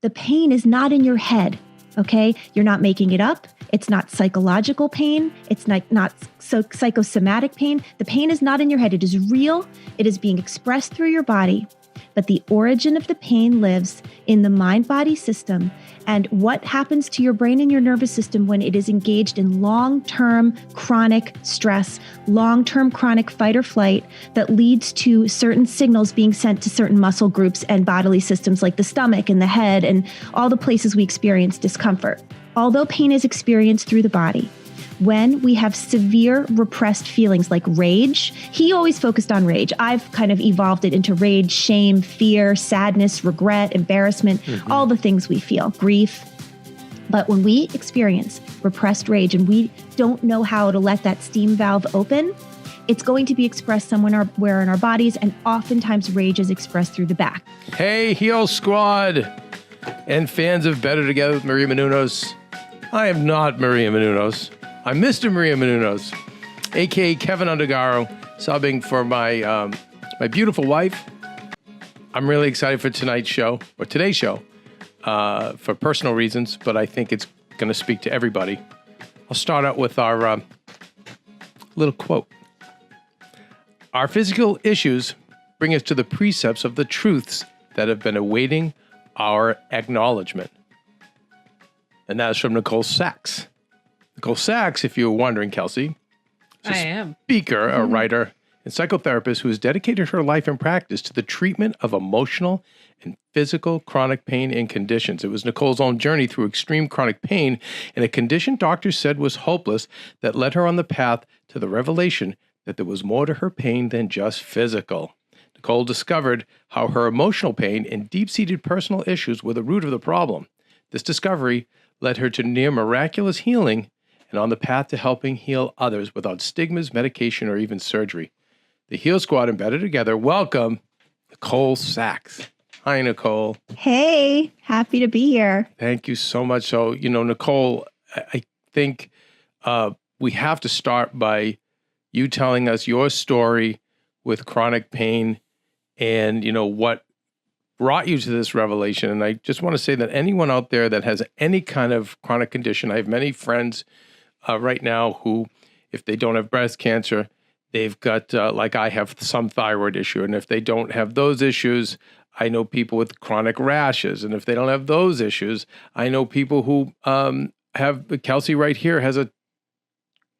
The pain is not in your head, okay? You're not making it up. It's not psychological pain. It's not psychosomatic pain. The pain is not in your head. It is real. It is being expressed through your body. But the origin of the pain lives in the mind-body system and what happens to your brain and your nervous system when it is engaged in long-term chronic stress, long-term chronic fight or flight that leads to certain signals being sent to certain muscle groups and bodily systems like the stomach and the head and all the places we experience discomfort. Although pain is experienced through the body, when we have severe repressed feelings like rage, he always focused on rage. I've kind of evolved it into rage, shame, fear, sadness, regret, embarrassment, all the things we feel, grief. But when we experience repressed rage and we don't know how to let that steam valve open, it's going to be expressed somewhere in our bodies, and oftentimes rage is expressed through the back. Hey, Heal Squad and fans of Better Together with Maria Menounos. I am not Maria Menounos. I'm Mr. Maria Menounos, a.k.a. Kevin Undergaro, subbing for my my beautiful wife. I'm really excited for today's show, for personal reasons, but I think it's going to speak to everybody. I'll start out with our little quote. Our physical issues bring us to the precepts of the truths that have been awaiting our acknowledgement. And that is from Nicole Sachs. Nicole Sachs, if you were wondering, Kelsey, is a speaker, a writer, and psychotherapist who has dedicated her life and practice to the treatment of emotional and physical chronic pain and conditions. It was Nicole's own journey through extreme chronic pain and a condition doctors said was hopeless that led her on the path to the revelation that there was more to her pain than just physical. Nicole discovered how her emotional pain and deep-seated personal issues were the root of the problem. This discovery led her to near miraculous healing and on the path to helping heal others without stigmas, medication, or even surgery. The Heal Squad and Better Together welcome Nicole Sachs. Hi, Nicole. Hey, happy to be here. Thank you so much. So, Nicole, I think we have to start by you telling us your story with chronic pain and, what brought you to this revelation. And I just want to say that anyone out there that has any kind of chronic condition, I have many friends right now who, if they don't have breast cancer, they've got, like I have, some thyroid issue. And if they don't have those issues, I know people with chronic rashes. And if they don't have those issues, I know people who have, Kelsey right here has a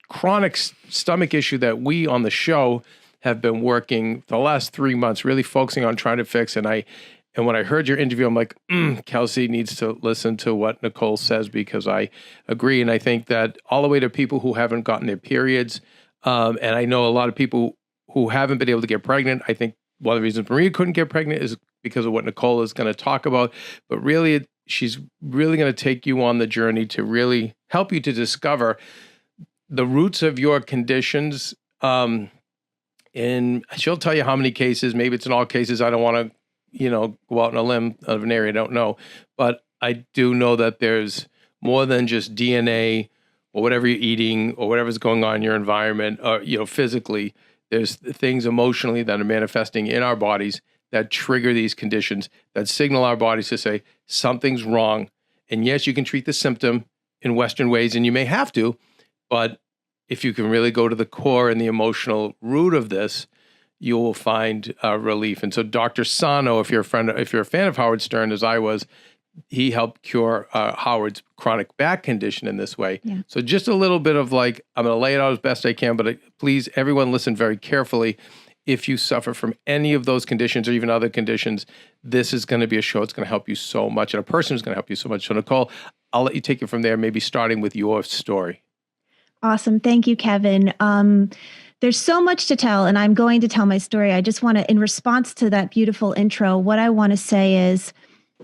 chronic stomach issue that we on the show have been working the last 3 months, really focusing on trying to fix. And when I heard your interview, I'm like, Kelsey needs to listen to what Nicole says because I agree. And I think that all the way to people who haven't gotten their periods, and I know a lot of people who haven't been able to get pregnant. I think one of the reasons Maria couldn't get pregnant is because of what Nicole is going to talk about. But really, she's really going to take you on the journey to really help you to discover the roots of your conditions. And she'll tell you how many cases, maybe it's in all cases. I don't want to go out on a limb of an area I don't know. But I do know that there's more than just DNA or whatever you're eating or whatever's going on in your environment or, physically. There's things emotionally that are manifesting in our bodies that trigger these conditions, that signal our bodies to say something's wrong. And yes, you can treat the symptom in Western ways, and you may have to, but if you can really go to the core and the emotional root of this, you will find relief. And so Dr. Sarno, if you're a fan of Howard Stern, as I was, he helped cure Howard's chronic back condition in this way. Yeah. So just a little bit of I'm going to lay it out as best I can, but please, everyone listen very carefully. If you suffer from any of those conditions or even other conditions, this is going to be a show that's going to help you so much, and a person who's going to help you so much. So Nicole, I'll let you take it from there, maybe starting with your story. Awesome. Thank you, Kevin. There's so much to tell, and I'm going to tell my story. I just want to, in response to that beautiful intro, what I want to say is,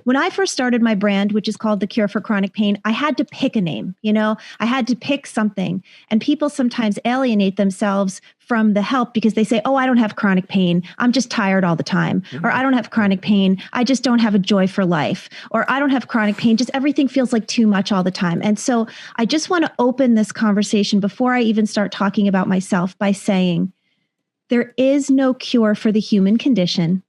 when I first started my brand, which is called The Cure for Chronic Pain, I had to pick a name, I had to pick something. And people sometimes alienate themselves from the help because they say, oh, I don't have chronic pain. I'm just tired all the time. Mm-hmm. Or I don't have chronic pain. I just don't have a joy for life. Or I don't have chronic pain. Just everything feels like too much all the time. And so I just want to open this conversation before I even start talking about myself by saying, there is no cure for the human condition,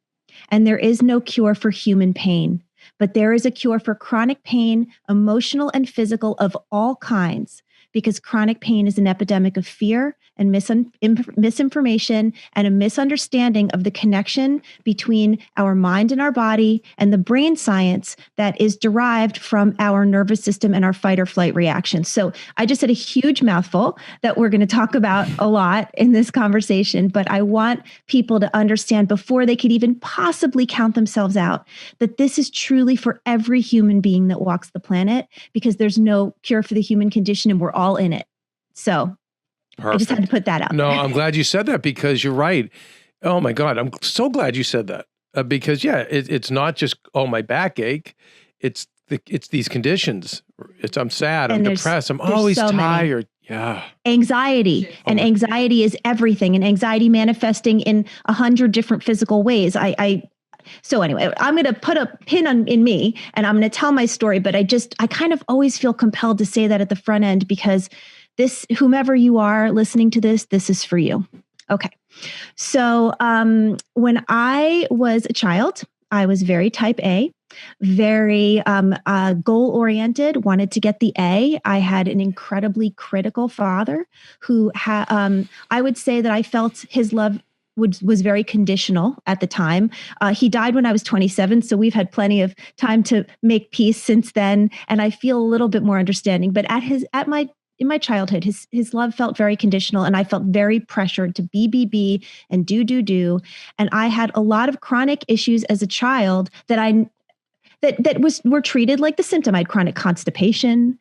and there is no cure for human pain. but there is a cure for chronic pain, emotional and physical of all kinds, because chronic pain is an epidemic of fear and misinformation and a misunderstanding of the connection between our mind and our body and the brain science that is derived from our nervous system and our fight or flight reactions. So I just said a huge mouthful that we're going to talk about a lot in this conversation, but I want people to understand before they could even possibly count themselves out that this is truly for every human being that walks the planet, because there's no cure for the human condition and we're all in it. So Perfect. I just had to put that out. No, I'm glad you said that, because you're right. Oh my God. I'm so glad you said that because it's not just, my backache. It's these conditions. I'm sad. I'm depressed. I'm always so tired. Yeah. Anxiety. And anxiety is everything. And anxiety manifesting in 100 different physical ways. So anyway, I'm going to put a pin in me and I'm going to tell my story, but I kind of always feel compelled to say that at the front end, because whomever you are listening to this is for you. Okay. So when I was a child, I was very type A, very goal-oriented, wanted to get the A. I had an incredibly critical father who I would say that I felt his love was very conditional at the time. He died when I was 27, so we've had plenty of time to make peace since then, and I feel a little bit more understanding. But in my childhood, his love felt very conditional, and I felt very pressured to be and do. And I had a lot of chronic issues as a child that were treated like the symptom. I had chronic constipation,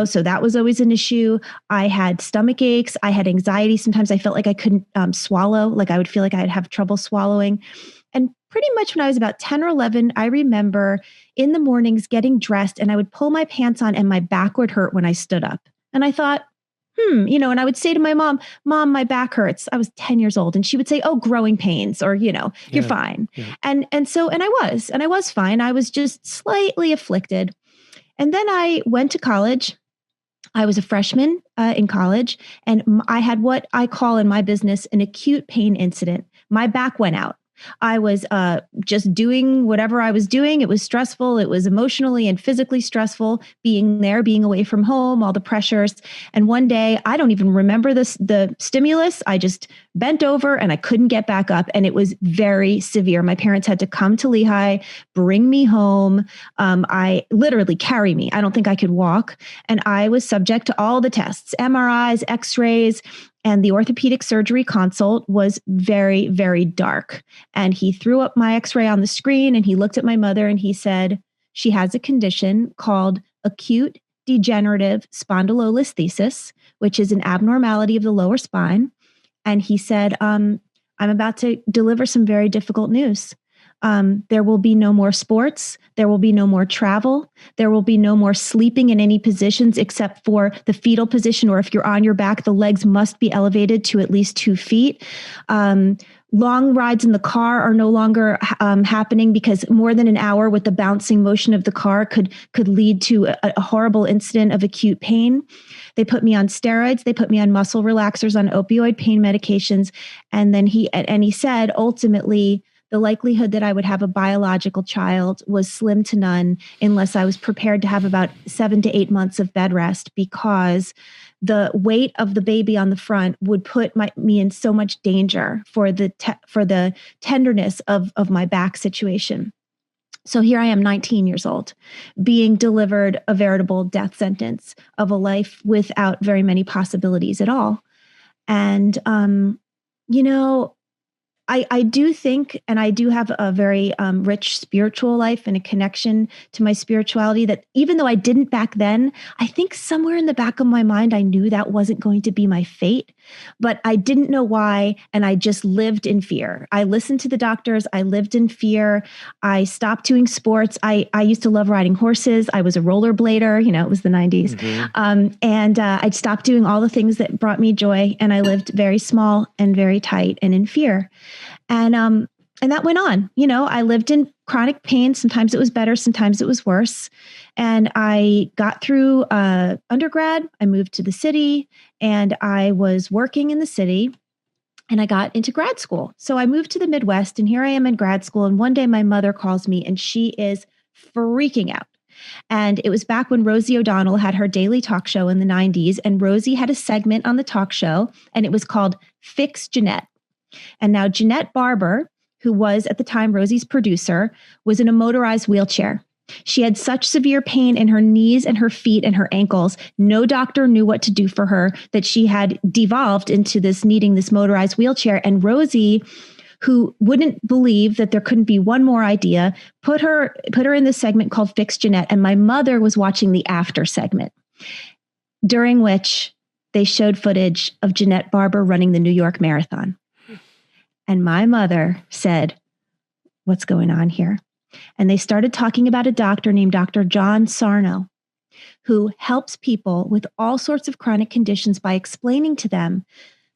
so that was always an issue. I had stomach aches. I had anxiety. Sometimes I felt like I couldn't swallow, like I would feel like I'd have trouble swallowing. And pretty much when I was about 10 or 11, I remember in the mornings getting dressed and I would pull my pants on and my back would hurt when I stood up. And I thought, and I would say to my mom, my back hurts. I was 10 years old. And she would say, oh, growing pains, or, you're fine. Yeah. And I was fine. I was just slightly afflicted. And then I went to college. I was a freshman in college, and I had what I call in my business an acute pain incident. My back went out. I was just doing whatever I was doing. It was stressful. It was emotionally and physically stressful, being away from home, all the pressures. And one day, I don't even remember the stimulus. I just bent over and I couldn't get back up. And it was very severe. My parents had to come to Lehigh, bring me home. I literally carry me. I don't think I could walk. And I was subject to all the tests, MRIs, x-rays. And the orthopedic surgery consult was very, very dark. And he threw up my x-ray on the screen and he looked at my mother and he said, she has a condition called acute degenerative spondylolisthesis, which is an abnormality of the lower spine. And he said, I'm about to deliver some very difficult news. There will be no more sports. There will be no more travel. There will be no more sleeping in any positions except for the fetal position, or if you're on your back, the legs must be elevated to at least 2 feet. Long rides in the car are no longer happening, because more than an hour with the bouncing motion of the car could lead to a horrible incident of acute pain. They put me on steroids. They put me on muscle relaxers, on opioid pain medications. And then he said, ultimately, the likelihood that I would have a biological child was slim to none unless I was prepared to have about 7 to 8 months of bed rest, because the weight of the baby on the front would put me in so much danger for the tenderness of my back situation. So here I am, 19 years old, being delivered a veritable death sentence of a life without very many possibilities at all. And, I do think, and I do have a very rich spiritual life and a connection to my spirituality, that even though I didn't back then, I think somewhere in the back of my mind, I knew that wasn't going to be my fate, but I didn't know why. And I just lived in fear. I listened to the doctors. I lived in fear. I stopped doing sports. I used to love riding horses. I was a rollerblader, it was the 90s. Mm-hmm. And I stopped doing all the things that brought me joy. And I lived very small and very tight and in fear. And that went on. I lived in chronic pain. Sometimes it was better. Sometimes it was worse. And I got through undergrad. I moved to the city and I was working in the city, and I got into grad school. So I moved to the Midwest, and here I am in grad school. And one day my mother calls me, and she is freaking out. And it was back when Rosie O'Donnell had her daily talk show in the 90s. And Rosie had a segment on the talk show, and it was called Fix Jeanette. And now Jeanette Barber, who was at the time Rosie's producer, was in a motorized wheelchair. She had such severe pain in her knees and her feet and her ankles. No doctor knew what to do for her, that she had devolved into this needing this motorized wheelchair. And Rosie, who wouldn't believe that there couldn't be one more idea, put her in this segment called Fix Jeanette. And my mother was watching the after segment, during which they showed footage of Jeanette Barber running the New York Marathon. And my mother said, "What's going on here?" And they started talking about a doctor named Dr. John Sarno, who helps people with all sorts of chronic conditions by explaining to them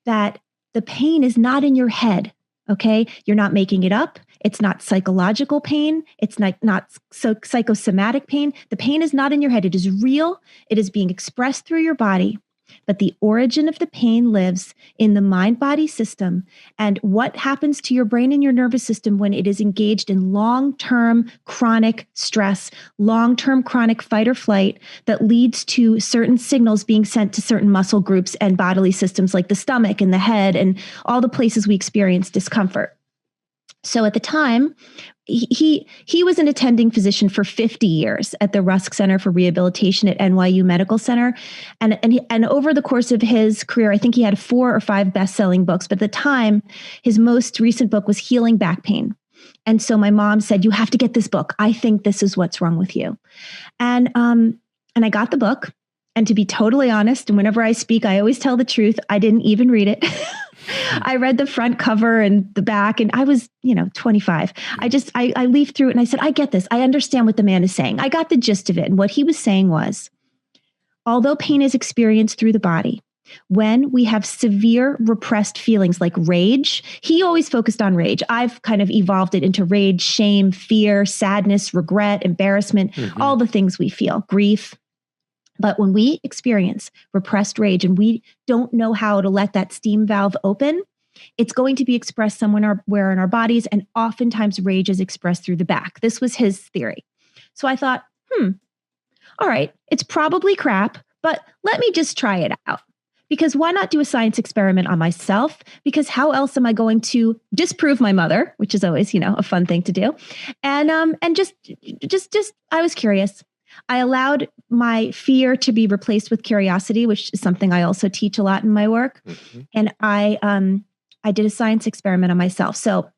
that the pain is not in your head, okay? You're not making it up. It's not psychological pain. It's not psychosomatic pain. The pain is not in your head. It is real. It is being expressed through your body. But the origin of the pain lives in the mind-body system, and what happens to your brain and your nervous system when it is engaged in long-term chronic stress, long-term chronic fight or flight that leads to certain signals being sent to certain muscle groups and bodily systems like the stomach and the head and all the places we experience discomfort. So at the time, he was an attending physician for 50 years at the Rusk Center for Rehabilitation at NYU Medical Center. And over the course of his career, I think he had 4 or 5 best-selling books. But at the time, his most recent book was Healing Back Pain. And so my mom said, "You have to get this book. I think this is what's wrong with you." And I got the book. And to be totally honest, and whenever I speak, I always tell the truth. I didn't even read it. I read the front cover and the back, and I was, 25. I leafed through it and I said, "I get this. I understand what the man is saying." I got the gist of it. And what he was saying was, although pain is experienced through the body, when we have severe repressed feelings like rage, he always focused on rage. I've kind of evolved it into rage, shame, fear, sadness, regret, embarrassment, all the things we feel, grief. But when we experience repressed rage and we don't know how to let that steam valve open, it's going to be expressed somewhere in our bodies, and oftentimes rage is expressed through the back. This was his theory. So I thought, all right, it's probably crap, but let me just try it out. Because why not do a science experiment on myself? Because how else am I going to disprove my mother, which is always, a fun thing to do. And just I was curious. I allowed my fear to be replaced with curiosity, which is something I also teach a lot in my work. And I did a science experiment on myself. So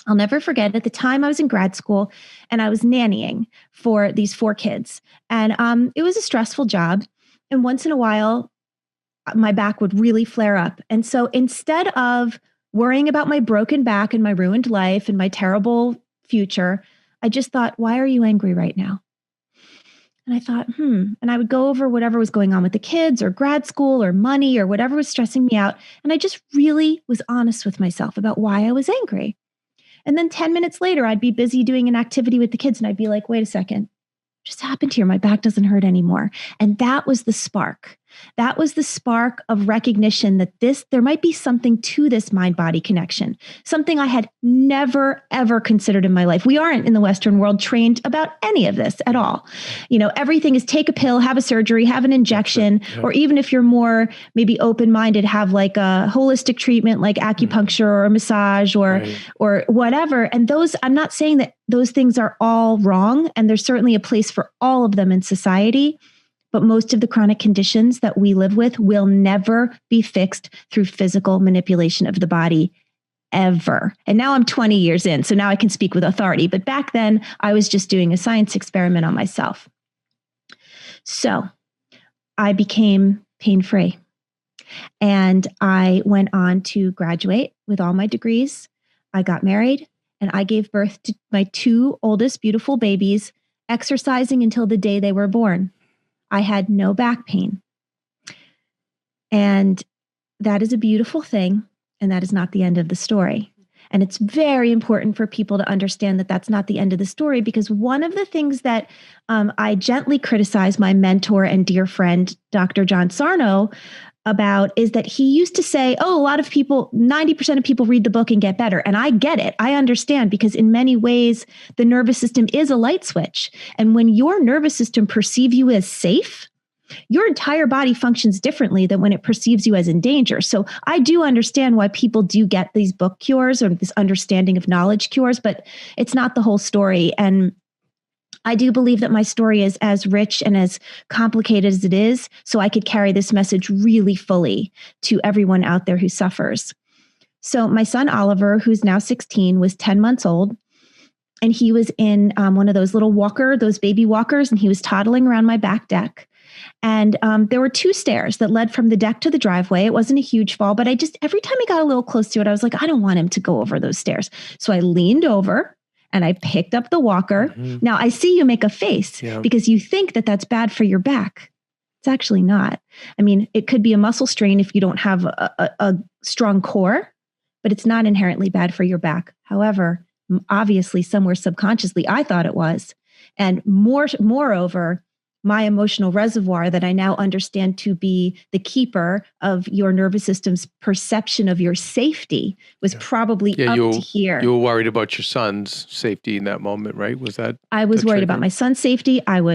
I'll never forget, at the time I was in grad school and I was nannying for these 4 kids. And it was a stressful job. And once in a while, my back would really flare up. And so instead of worrying about my broken back and my ruined life and my terrible future, I just thought, why are you angry right now? And I thought, and I would go over whatever was going on with the kids or grad school or money or whatever was stressing me out. And I just really was honest with myself about why I was angry. And then 10 minutes later, I'd be busy doing an activity with the kids. And I'd be like, wait a second, what just happened here? My back doesn't hurt anymore. And that was the spark. That was the spark of recognition that there might be something to this mind-body connection, something I had never, ever considered in my life. We aren't in the Western world trained about any of this at all. Everything is take a pill, have a surgery, have an injection, or even if you're more maybe open-minded, have like a holistic treatment like acupuncture or a massage or whatever. And I'm not saying that those things are all wrong, and there's certainly a place for all of them in society. But most of the chronic conditions that we live with will never be fixed through physical manipulation of the body, ever. And now I'm 20 years in, so now I can speak with authority. But back then, I was just doing a science experiment on myself. So I became pain-free. And I went on to graduate with all my degrees. I got married, and I gave birth to my 2 oldest beautiful babies, exercising until the day they were born. I had no back pain. And that is a beautiful thing. And that is not the end of the story. And it's very important for people to understand that that's not the end of the story, because one of the things that I gently criticize my mentor and dear friend, Dr. John Sarno, about is that he used to say, oh, a lot of people, 90% of people read the book and get better. And I get it. I understand, because in many ways, the nervous system is a light switch. And when your nervous system perceives you as safe, your entire body functions differently than when it perceives you as in danger. So I do understand why people do get these book cures or this understanding of knowledge cures, but it's not the whole story. And I do believe that my story is as rich and as complicated as it is, so I could carry this message really fully to everyone out there who suffers. So my son, Oliver, who's now 16, was 10 months old, and he was in one of those little those baby walkers, and he was toddling around my back deck. And there were 2 stairs that led from the deck to the driveway. It wasn't a huge fall, but every time I got a little close to it, I was like, I don't want him to go over those stairs. So I leaned over and I picked up the walker. Mm-hmm. Now I see you make a face because you think that that's bad for your back. It's actually not. I mean, it could be a muscle strain if you don't have a strong core, but it's not inherently bad for your back. However, obviously somewhere subconsciously, I thought it was. And moreover, my emotional reservoir that I now understand to be the keeper of your nervous system's perception of your safety was probably up to here. You were worried about your son's safety in that moment, right? Was that? I was worried about my son's safety. I'll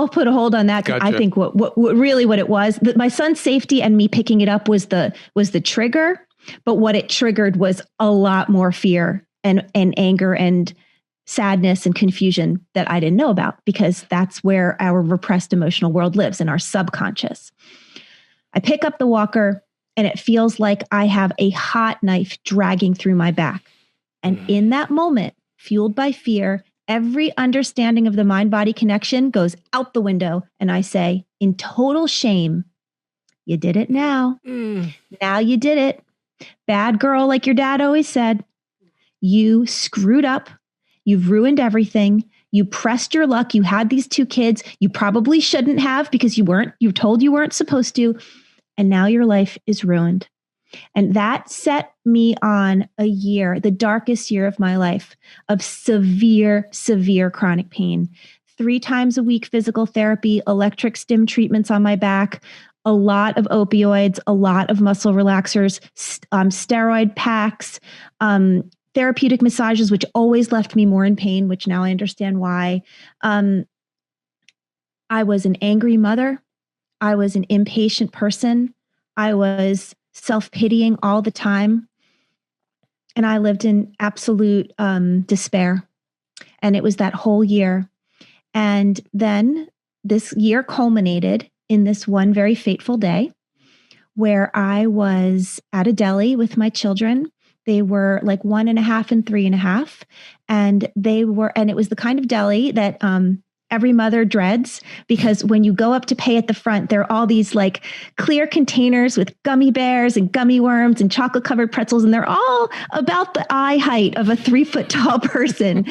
put a hold on that. Gotcha. I think what it was, that my son's safety and me picking it up was the trigger, but what it triggered was a lot more fear and anger and sadness and confusion that I didn't know about, because that's where our repressed emotional world lives, in our subconscious. I pick up the walker and it feels like I have a hot knife dragging through my back. And in that moment, fueled by fear, every understanding of the mind-body connection goes out the window. And I say, in total shame, you did it now. Now you did it. Bad girl, like your dad always said. You screwed up. You've ruined everything. You pressed your luck. You had these 2 kids. You probably shouldn't have, because you were told you weren't supposed to. And now your life is ruined. And that set me on a year, the darkest year of my life, of severe, severe chronic pain. 3 times a week physical therapy, electric stim treatments on my back, a lot of opioids, a lot of muscle relaxers, steroid packs, therapeutic massages, which always left me more in pain, which now I understand why. I was an angry mother. I was an impatient person. I was self-pitying all the time. And I lived in absolute despair. And it was that whole year. And then this year culminated in this one very fateful day where I was at a deli with my children. They were like 1.5 and 3.5. And it was the kind of deli that every mother dreads, because when you go up to pay at the front, there are all these like clear containers with gummy bears and gummy worms and chocolate covered pretzels. And they're all about the eye height of a 3-foot tall person,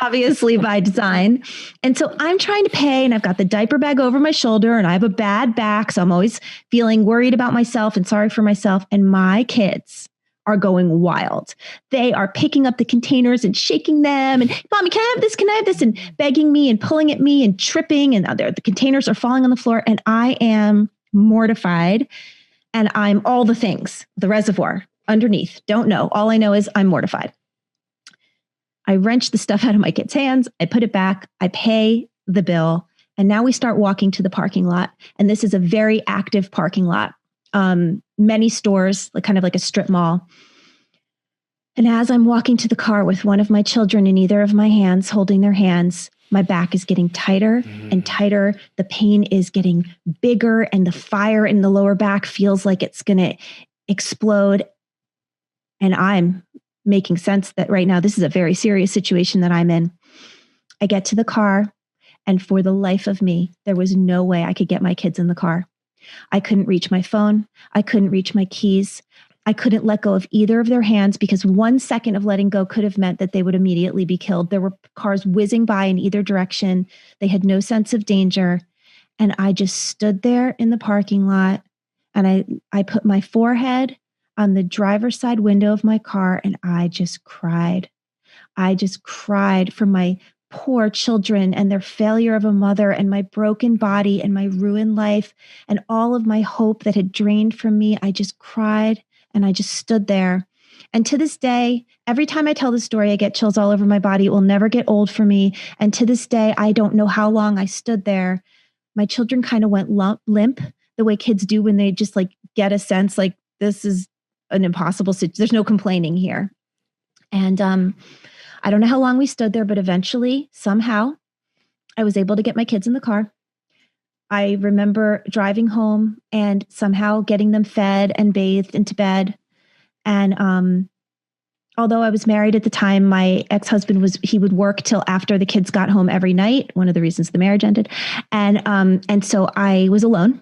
obviously by design. And so I'm trying to pay, and I've got the diaper bag over my shoulder, and I have a bad back. So I'm always feeling worried about myself and sorry for myself. And my kids are going wild. They are picking up the containers and shaking them. And Mommy, can I have this? Can I have this? And begging me and pulling at me and tripping. And the containers are falling on the floor. And I am mortified. And I'm all the things, the reservoir underneath. Don't know. All I know is I'm mortified. I wrench the stuff out of my kid's hands. I put it back. I pay the bill. And now we start walking to the parking lot. And this is a very active parking lot. Many stores, kind of like a strip mall. And as I'm walking to the car with one of my children in either of my hands, holding their hands, my back is getting tighter and tighter. The pain is getting bigger, and the fire in the lower back feels like it's going to explode. And I'm making sense that right now this is a very serious situation that I'm in. I get to the car, and for the life of me, there was no way I could get my kids in the car. I couldn't reach my phone. I couldn't reach my keys. I couldn't let go of either of their hands, because 1 second of letting go could have meant that they would immediately be killed. There were cars whizzing by in either direction. They had no sense of danger. And I just stood there in the parking lot, and I put my forehead on the driver's side window of my car, and I just cried. I just cried for my poor children and their failure of a mother and my broken body and my ruined life and all of my hope that had drained from me. I just cried and I just stood there. And to this day, every time I tell the story, I get chills all over my body. It will never get old for me. And to this day, I don't know how long I stood there. My children kind of went limp the way kids do when they just like get a sense like this is an impossible situation. There's no complaining here. And I don't know how long we stood there, but eventually, somehow, I was able to get my kids in the car. I remember driving home and somehow getting them fed and bathed into bed. And although I was married at the time, my ex-husband he would work till after the kids got home every night. One of the reasons the marriage ended. And so I was alone,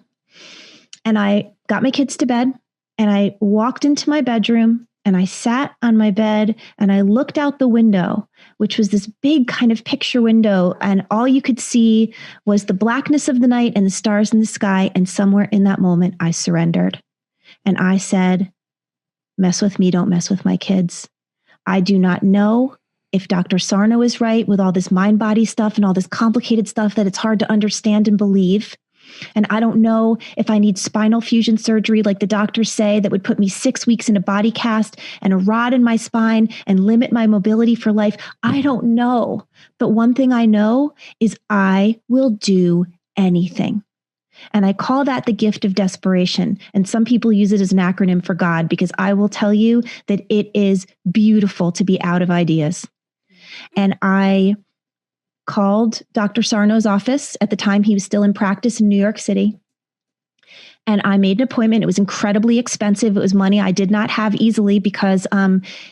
and I got my kids to bed, and I walked into my bedroom, and I sat on my bed, and I looked out the window, which was this big kind of picture window, and all you could see was the blackness of the night and the stars in the sky. And somewhere in that moment, I surrendered, and I said, "Mess with me, don't mess with my kids." I do not know if Dr. Sarno is right with all this mind-body stuff and all this complicated stuff that it's hard to understand and believe. And I don't know if I need spinal fusion surgery like the doctors say that would put me 6 weeks in a body cast and a rod in my spine and limit my mobility for life. I don't know. But one thing I know is I will do anything. And I call that the gift of desperation. And some people use it as an acronym for God, because I will tell you that it is beautiful to be out of ideas. And I called Dr. Sarno's office. At the time, he was still in practice in New York City. And I made an appointment. It was incredibly expensive. It was money I did not have easily because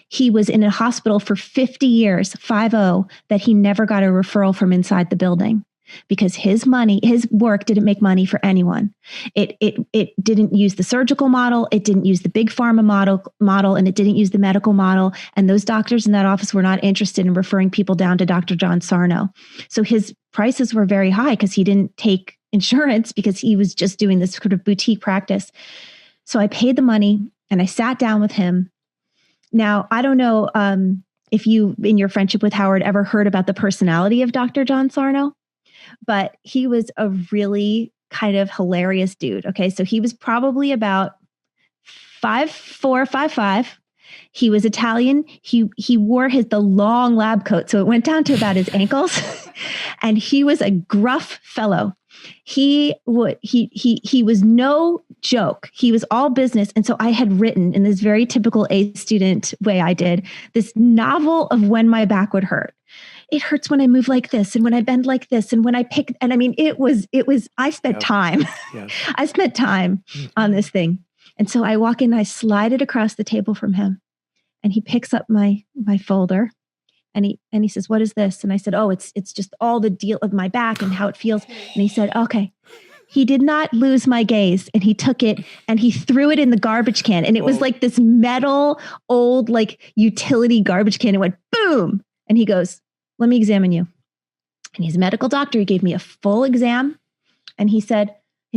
he was in a hospital for 50 years, 50, that he never got a referral from inside the building. Because his work didn't make money for anyone. It didn't use the surgical model. It didn't use the big pharma model, and it didn't use the medical model. And those doctors in that office were not interested in referring people down to Dr. John Sarno. So his prices were very high because he didn't take insurance, because he was just doing this sort of boutique practice. So I paid the money and I sat down with him. Now, I don't know if you, in your friendship with Howard, ever heard about the personality of Dr. John Sarno. But he was a really kind of hilarious dude. Okay. So he was probably about 5'4", 5'5". He was Italian. He wore the long lab coat. So it went down to about his ankles. And he was a gruff fellow. He was no joke. He was all business. And so I had written, in this very typical A student way I did, this novel of when my back would hurt. It hurts when I move like this, and when I bend like this, and when I pick. And I mean, I spent time. Yes. I spent time on this thing. And so I walk in, I slide it across the table from him, and he picks up my folder, and he says, "What is this?" And I said, "Oh, it's just all the deal of my back and how it feels." And he said, "Okay." He did not lose my gaze, and he took it and he threw it in the garbage can. And it was like this metal, old, like utility garbage can. It went boom. And he goes, "Let me examine you." And he's a medical doctor. He gave me a full exam. And he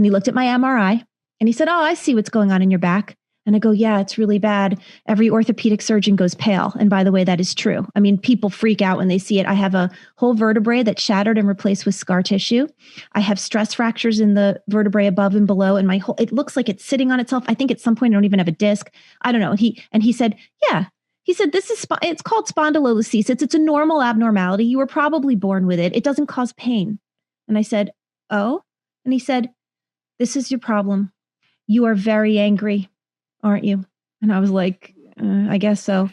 looked at my MRI, and he said, "Oh, I see what's going on in your back." And I go, "Yeah, it's really bad. Every orthopedic surgeon goes pale." And by the way, that is true. I mean, people freak out when they see it. I have a whole vertebrae that's shattered and replaced with scar tissue. I have stress fractures in the vertebrae above and below. And it looks like it's sitting on itself. I think at some point I don't even have a disc. I don't know. He said, "Yeah." He said, it's called spondylolisthesis. It's a normal abnormality. You were probably born with it. It doesn't cause pain. And I said, "Oh?" And he said, "This is your problem. You are very angry, aren't you?" And I was like, I guess so.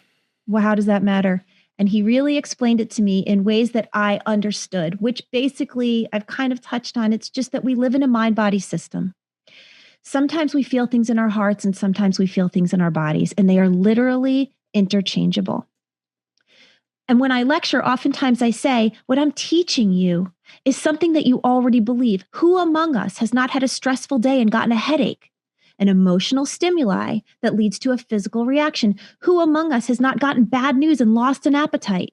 Well, how does that matter? And he really explained it to me in ways that I understood, which basically I've kind of touched on. It's just that we live in a mind-body system. Sometimes we feel things in our hearts, and sometimes we feel things in our bodies, and they are literally interchangeable. And when I lecture, oftentimes I say, what I'm teaching you is something that you already believe. Who among us has not had a stressful day and gotten a headache? An emotional stimuli that leads to a physical reaction. Who among us has not gotten bad news and lost an appetite?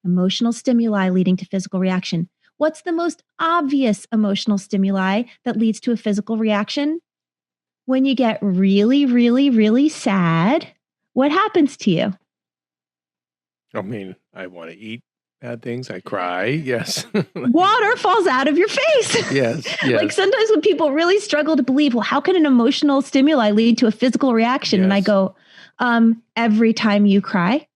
Emotional stimuli leading to physical reaction. What's the most obvious emotional stimuli that leads to a physical reaction? when you get really, really, really sad, what happens to you? I mean, I want to eat bad things. I cry. Yes. Water falls out of your face. Yes. Like sometimes when people really struggle to believe, well, how can an emotional stimuli lead to a physical reaction? Yes. And I go, every time you cry.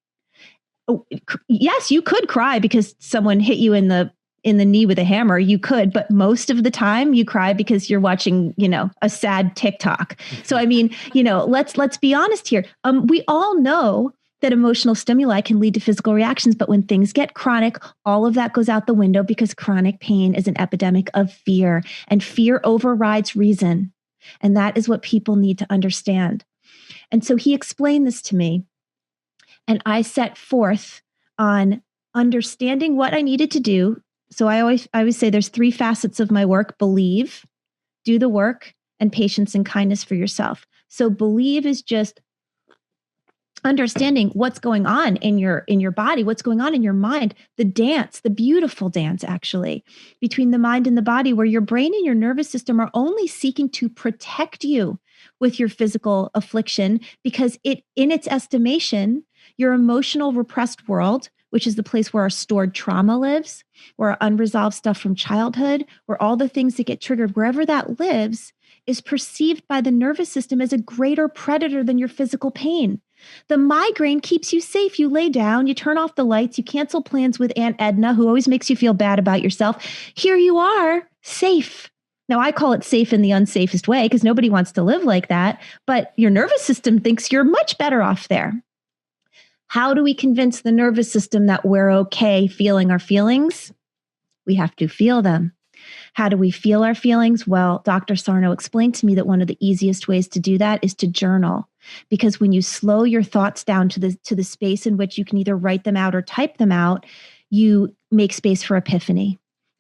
Oh, yes, you could cry because someone hit you in the knee with a hammer. You could, but most of the time you cry because you're watching, a sad TikTok. So, I mean, let's be honest here. We all know that emotional stimuli can lead to physical reactions, but when things get chronic, all of that goes out the window because chronic pain is an epidemic of fear, and fear overrides reason. And that is what people need to understand. And so he explained this to me, and I set forth on understanding what I needed to do. So I always say there's 3 facets of my work: believe, do the work, and patience and kindness for yourself. So believe is just understanding what's going on in your body, what's going on in your mind, the dance, the beautiful dance actually between the mind and the body, where your brain and your nervous system are only seeking to protect you with your physical affliction, because in its estimation, your emotional repressed world, which is the place where our stored trauma lives, where our unresolved stuff from childhood, where all the things that get triggered, wherever that lives, is perceived by the nervous system as a greater predator than your physical pain. The migraine keeps you safe. You lay down, you turn off the lights, you cancel plans with Aunt Edna, who always makes you feel bad about yourself. Here you are, safe. Now, I call it safe in the unsafest way because nobody wants to live like that, but your nervous system thinks you're much better off there. How do we convince the nervous system that we're okay feeling our feelings? We have to feel them. How do we feel our feelings? Well, Dr. Sarno explained to me that one of the easiest ways to do that is to journal. Because when you slow your thoughts down to the space in which you can either write them out or type them out, you make space for epiphany.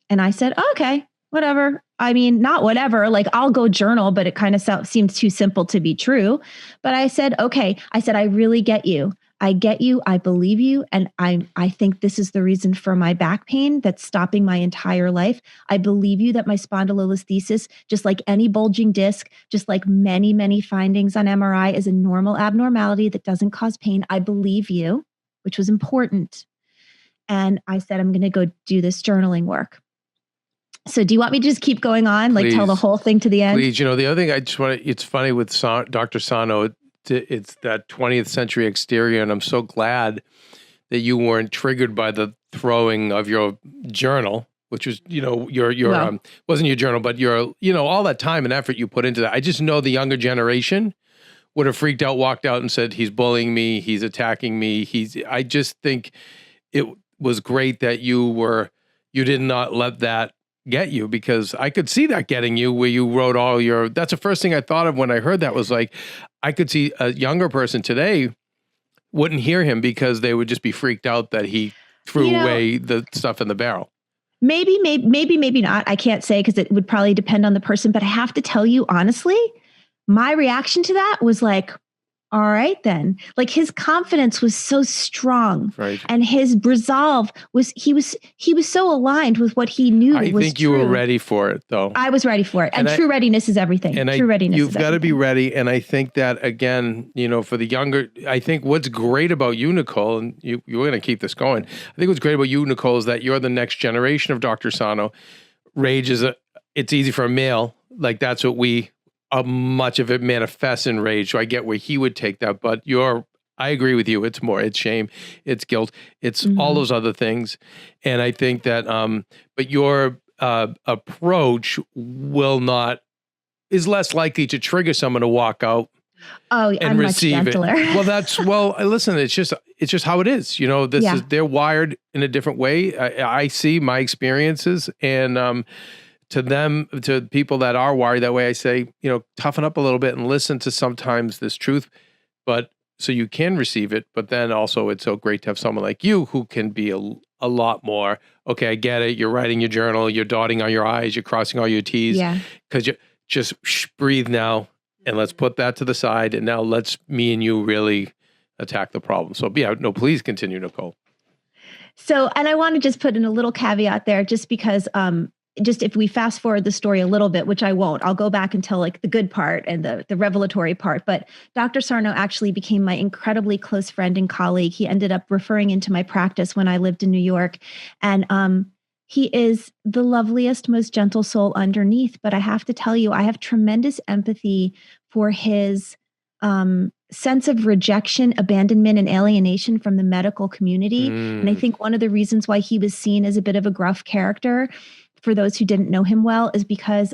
And I said, okay, whatever. I mean, not whatever, like I'll go journal, but it kind of seems too simple to be true. But I said, okay, I really get you. I get you. I believe you. And I think this is the reason for my back pain that's stopping my entire life. I believe you that my spondylolisthesis, just like any bulging disc, just like many, many findings on MRI, is a normal abnormality that doesn't cause pain. I believe you, which was important. And I said, I'm going to go do this journaling work. So do you want me to just keep going on, like tell the whole thing to the end? Please. The other thing I just want to, it's funny with Dr. Sarno, it's that 20th century exterior, and I'm so glad that you weren't triggered by the throwing of your journal, which was, wasn't your journal, but your, all that time and effort you put into that. I just know the younger generation would have freaked out, walked out and said, he's bullying me, he's attacking me. I just think it was great that you did not let that get you, because I could see that getting you, where you wrote that's the first thing I thought of when I heard that, was like, I could see a younger person today wouldn't hear him because they would just be freaked out that he threw away the stuff in the barrel. Maybe not. I can't say, because it would probably depend on the person, but I have to tell you honestly, my reaction to that was like, all right, then. Like, his confidence was so strong, right, and his resolve was, he was so aligned with what he knew was true. I think you were ready for it, though. I was ready for it. And true readiness is everything. And true readiness you've got to be ready. And I think that, again, for the younger, I think what's great about you, Nicole, and you're going to keep this going. I think what's great about you, Nicole, is that you're the next generation of Dr. Sarno. Rage it's easy for a male. Like, that's what much of it manifests in rage. So I get where he would take that, but I agree with you. It's shame, it's guilt, it's all those other things. And I think that, but your approach is less likely to trigger someone to walk out and receive it. Listen, it's just how it is. They're wired in a different way. I see my experiences, and, to people that are wired that way, I say, toughen up a little bit and listen to sometimes this truth, but so you can receive it. But then also, it's so great to have someone like you who can be a lot more, okay, I get it. You're writing your journal, you're dotting on your I's, you're crossing all your T's, because you just breathe now, and let's put that to the side. And now let's me and you really attack the problem. So please continue, Nicole. So, and I want to just put in a little caveat there, just because, just if we fast forward the story a little bit, which I won't, I'll go back until like the good part and the revelatory part. But Dr. Sarno actually became my incredibly close friend and colleague. He ended up referring into my practice when I lived in New York. And he is the loveliest, most gentle soul underneath. But I have to tell you, I have tremendous empathy for his sense of rejection, abandonment, and alienation from the medical community. And I think one of the reasons why he was seen as a bit of a gruff character, for those who didn't know him well, is because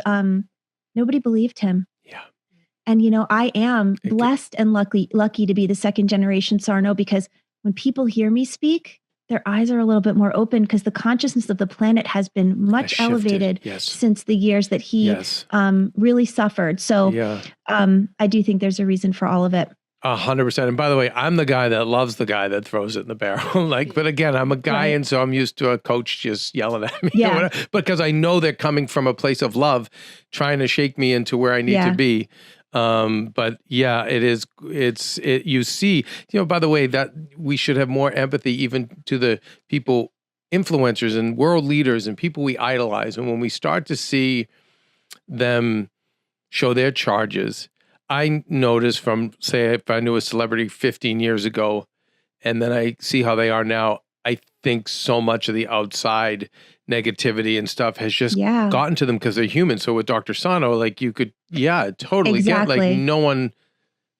nobody believed him. Yeah. And, you know, I am blessed and lucky to be the second generation Sarno, because when people hear me speak, their eyes are a little bit more open, because the consciousness of the planet has been much elevated since the years that he really suffered. So I do think there's a reason for all of it. 100%. And by the way, I'm the guy that loves the guy that throws it in the barrel. but again, I'm a guy, and so I'm used to a coach just yelling at me, or whatever, because I know they're coming from a place of love, trying to shake me into where I need to be. But yeah, you see, you know, by the way, that we should have more empathy even to the people, influencers and world leaders and people we idolize. And when we start to see them show their charges, I notice from, say, if I knew a celebrity 15 years ago, and then I see how they are now, I think so much of the outside negativity and stuff has just gotten to them because they're human. So with Dr. Sarno, like you could, totally get, like no one,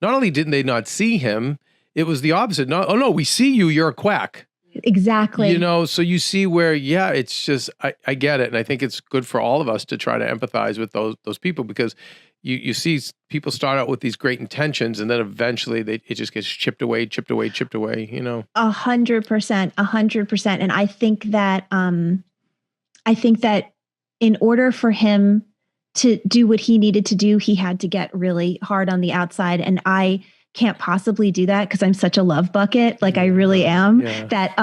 not only didn't they not see him, it was the opposite. No, oh no, we see you, you're a quack. Exactly. You know, so you see where, it's just, I get it. And I think it's good for all of us to try to empathize with those people, because you see people start out with these great intentions, and then eventually it just gets chipped away, you know. 100%. And I think that in order for him to do what he needed to do, he had to get really hard on the outside. And I can't possibly do that because I'm such a love bucket. Like I really am, that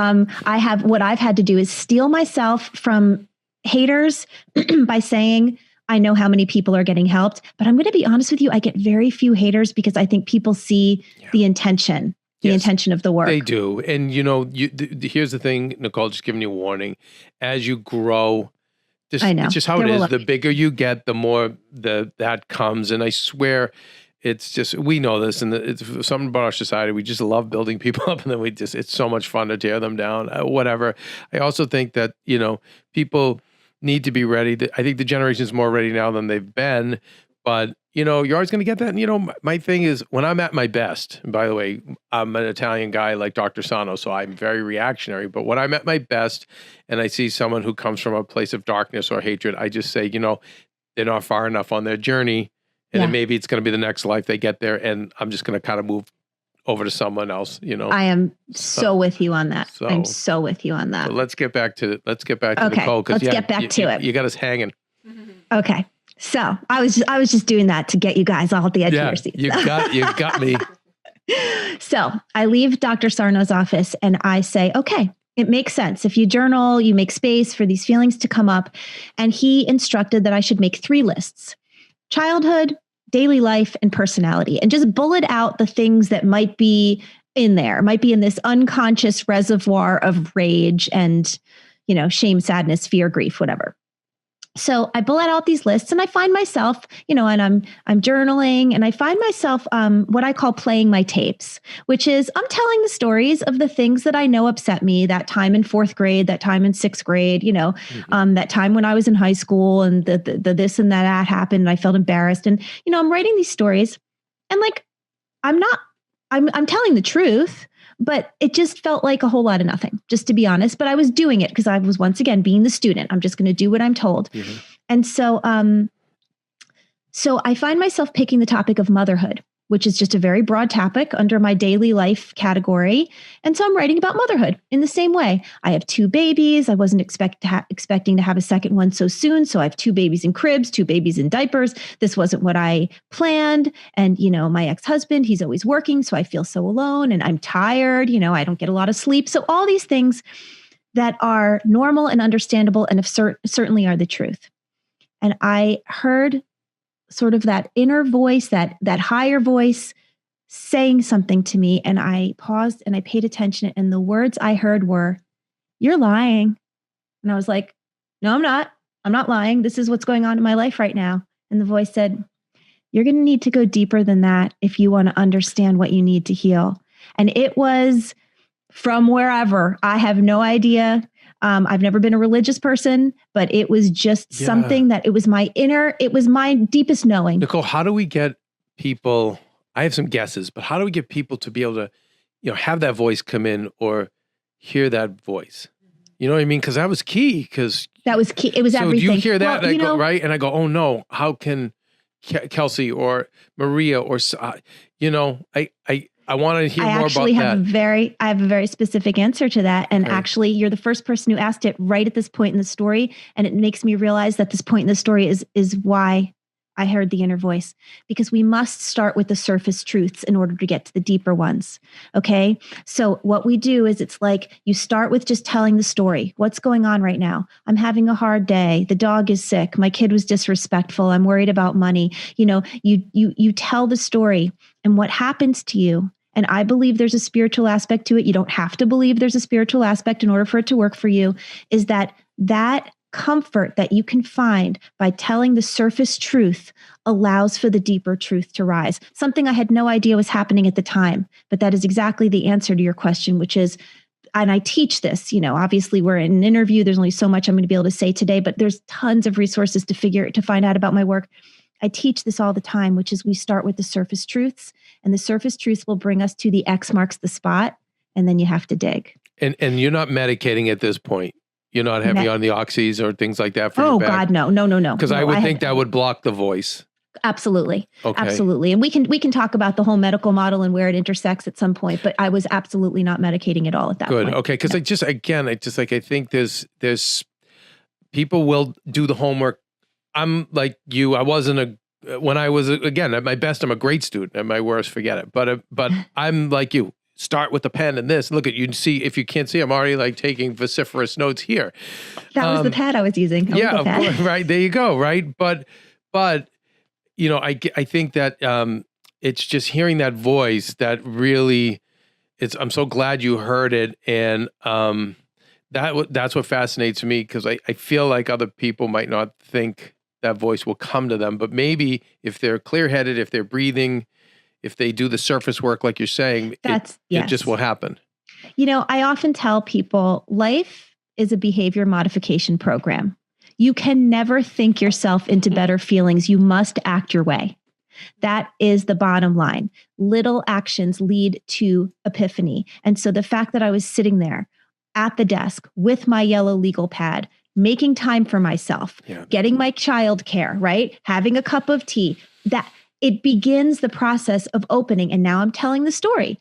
what I've had to do is steel myself from haters by saying, I know how many people are getting helped, but I'm going to be honest with you. I get very few haters because I think people see the intention, intention of the work. They do. And you know, here's the thing, Nicole, just giving you a warning. As you grow, it's just how it is. The bigger you get, the more that comes. And I swear, it's just, we know this, and it's something about our society. We just love building people up, and then it's so much fun to tear them down, whatever. I also think that, you know, people need to be ready. I think the generation's more ready now than they've been, but you know, you're always going to get that. And you know, my thing is, when I'm at my best, and by the way, I'm an Italian guy like Dr. Sarno, so I'm very reactionary, but when I'm at my best and I see someone who comes from a place of darkness or hatred, I just say, you know, they're not far enough on their journey, and then maybe it's going to be the next life they get there, and I'm just going to kind of move over to someone else, you know. I am so with you on that. I'm so with you on that. So let's get back to Nicole. Let's get back to it. You got us hanging. Okay. So I was just doing that to get you guys all at the edge of your seats. You got me. So I leave Dr. Sarno's office and I say, okay, it makes sense. If you journal, you make space for these feelings to come up. And he instructed that I should make 3 lists: childhood, daily life, and personality, and just bullet out the things that might be in there, might be in this unconscious reservoir of rage and, you know, shame, sadness, fear, grief, whatever. So I bullet out these lists, and I find myself, you know, and I'm journaling, and I find myself what I call playing my tapes, which is I'm telling the stories of the things that I know upset me, that time in 4th grade, that time in 6th grade, you know, that time when I was in high school, and the this and that happened, and I felt embarrassed. And, you know, I'm writing these stories, and like, I'm telling the truth, but it just felt like a whole lot of nothing, just to be honest. But I was doing it because I was, once again, being the student. I'm just going to do what I'm told. And so I find myself picking the topic of motherhood, which is just a very broad topic under my daily life category. And so I'm writing about motherhood in the same way. I have 2 babies. I wasn't expecting to have a second one so soon. So I have 2 babies in cribs, 2 babies in diapers. This wasn't what I planned. And, you know, my ex-husband, he's always working. So I feel so alone, and I'm tired. You know, I don't get a lot of sleep. So all these things that are normal and understandable and certainly are the truth. And I heard sort of that inner voice, that higher voice saying something to me. And I paused and I paid attention. And the words I heard were, "You're lying." And I was like, "No, I'm not. I'm not lying. This is what's going on in my life right now. And the voice said, you're going to need to go deeper than that if you want to understand what you need to heal. And it was from wherever. I have no idea. I've never been a religious person, but it was just something that it was my deepest knowing. Nicole, how do we get people, I have some guesses, but how do we get people to be able to, have that voice come in or hear that voice? You know what I mean? Because that was key. That was key. It was everything. So you hear that and I go, right? And I go, oh no, how can Kelsey or Maria or, I want to hear more about that. I have a very specific answer to that. And actually, you're the first person who asked it right at this point in the story. And it makes me realize that this point in the story is why I heard the inner voice, because we must start with the surface truths in order to get to the deeper ones. Okay. So what we do is it's like you start with just telling the story. What's going on right now? I'm having a hard day. The dog is sick. My kid was disrespectful. I'm worried about money. You tell the story and what happens to you. And I believe there's a spiritual aspect to it. You don't have to believe there's a spiritual aspect in order for it to work for you, is that comfort that you can find by telling the surface truth allows for the deeper truth to rise. Something I had no idea was happening at the time, but that is exactly the answer to your question, which is, and I teach this, obviously we're in an interview. There's only so much I'm going to be able to say today, but there's tons of resources to find out about my work. I teach this all the time, which is we start with the surface truths, and the surface truths will bring us to the X marks the spot, and then you have to dig. And you're not medicating at this point. You're not having on the oxys or things like that for your back? God, no. Because I would think that would block the voice. Absolutely. Okay. Absolutely. And we can talk about the whole medical model and where it intersects at some point, but I was absolutely not medicating at all at that point. Good. Okay. Because I think there's people will do the homework. I'm like you. I wasn't when I was, again, at my best, I'm a great student. At my worst, forget it. But I'm like you. Start with the pen and this. Look at you. See, if you can't see, I'm already like taking vociferous notes here. That was the pad I was using. Of course, right. There you go. Right. But I think that it's just hearing that voice that really, I'm so glad you heard it. And that's what fascinates me, because I feel like other people might not think that voice will come to them, but maybe if they're clear-headed, if they're breathing, if they do the surface work, like you're saying, it just will happen. I often tell people life is a behavior modification program. You can never think yourself into better feelings. You must act your way. That is the bottom line. Little actions lead to epiphany. And so the fact that I was sitting there at the desk with my yellow legal pad, making time for myself, getting my child care, right? Having a cup of tea, that it begins the process of opening. And now I'm telling the story.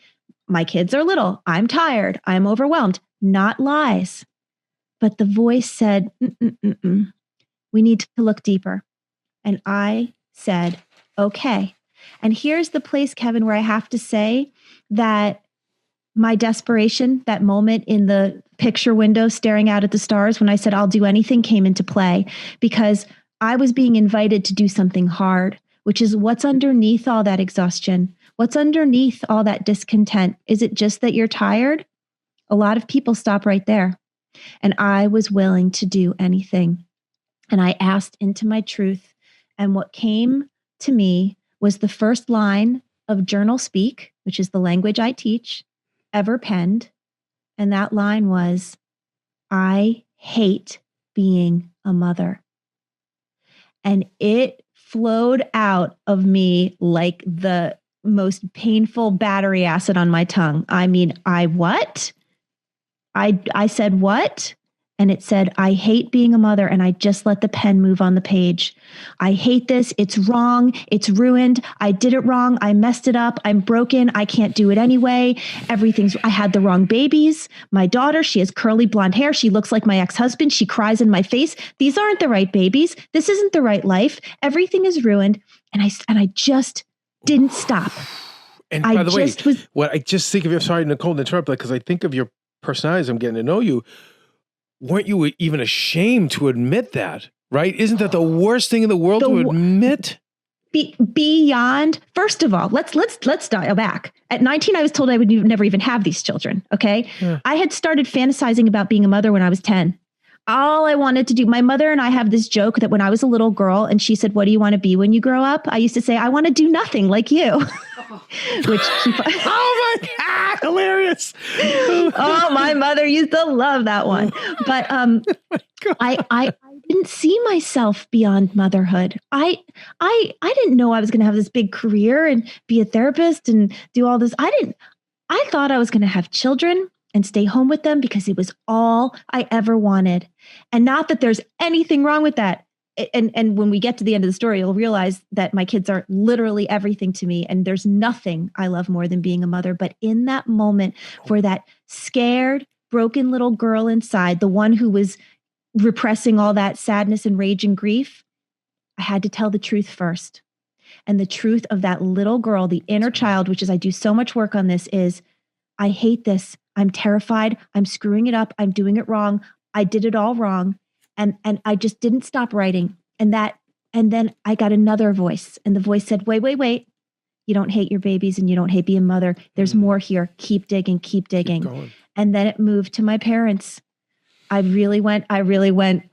My kids are little. I'm tired. I'm overwhelmed. Not lies. But the voice said, we need to look deeper. And I said, okay. And here's the place, Kevin, where I have to say that my desperation, that moment in the picture window staring out at the stars when I said, I'll do anything, came into play, because I was being invited to do something hard, which is what's underneath all that exhaustion. What's underneath all that discontent? Is it just that you're tired? A lot of people stop right there. And I was willing to do anything. And I asked into my truth. And what came to me was the first line of Journal Speak, which is the language I teach, ever penned. And that line was, I hate being a mother. And it flowed out of me like the most painful battery acid on my tongue. I mean, what? I said, what? And it said, I hate being a mother. And I just let the pen move on the page. I hate this. It's wrong. It's ruined. I did it wrong. I messed it up. I'm broken. I can't do it anyway. I had the wrong babies. My daughter, she has curly blonde hair. She looks like my ex-husband. She cries in my face. These aren't the right babies. This isn't the right life. Everything is ruined. And I just didn't stop. And by the way, what I just think of you, sorry, Nicole, to interrupt, because I think of your personality as I'm getting to know you. Weren't you even ashamed to admit that, right? Isn't that the worst thing in the world to admit? Beyond, first of all, let's dial back. At 19, I was told I would never even have these children, okay? Yeah. I had started fantasizing about being a mother when I was 10. all I wanted to do. My mother and I have this joke that when I was a little girl and she said, "What do you want to be when you grow up?" I used to say, "I want to do nothing like you." Which she Oh my God, hilarious. Oh, my mother used to love that one. But I didn't see myself beyond motherhood. I didn't know I was going to have this big career and be a therapist and do all this. I thought I was going to have children and stay home with them because it was all I ever wanted. And not that there's anything wrong with that. And when we get to the end of the story, you'll realize that my kids are literally everything to me. And there's nothing I love more than being a mother. But in that moment, for that scared, broken little girl inside, the one who was repressing all that sadness and rage and grief, I had to tell the truth first. And the truth of that little girl, the inner child, which is I do so much work on this, is I hate this. I'm terrified. I'm screwing it up. I'm doing it wrong. I did it all wrong. And I just didn't stop writing. And then I got another voice. And the voice said, wait. You don't hate your babies and you don't hate being a mother. There's more here. Keep digging, keep digging. Keep and then it moved to my parents. I really went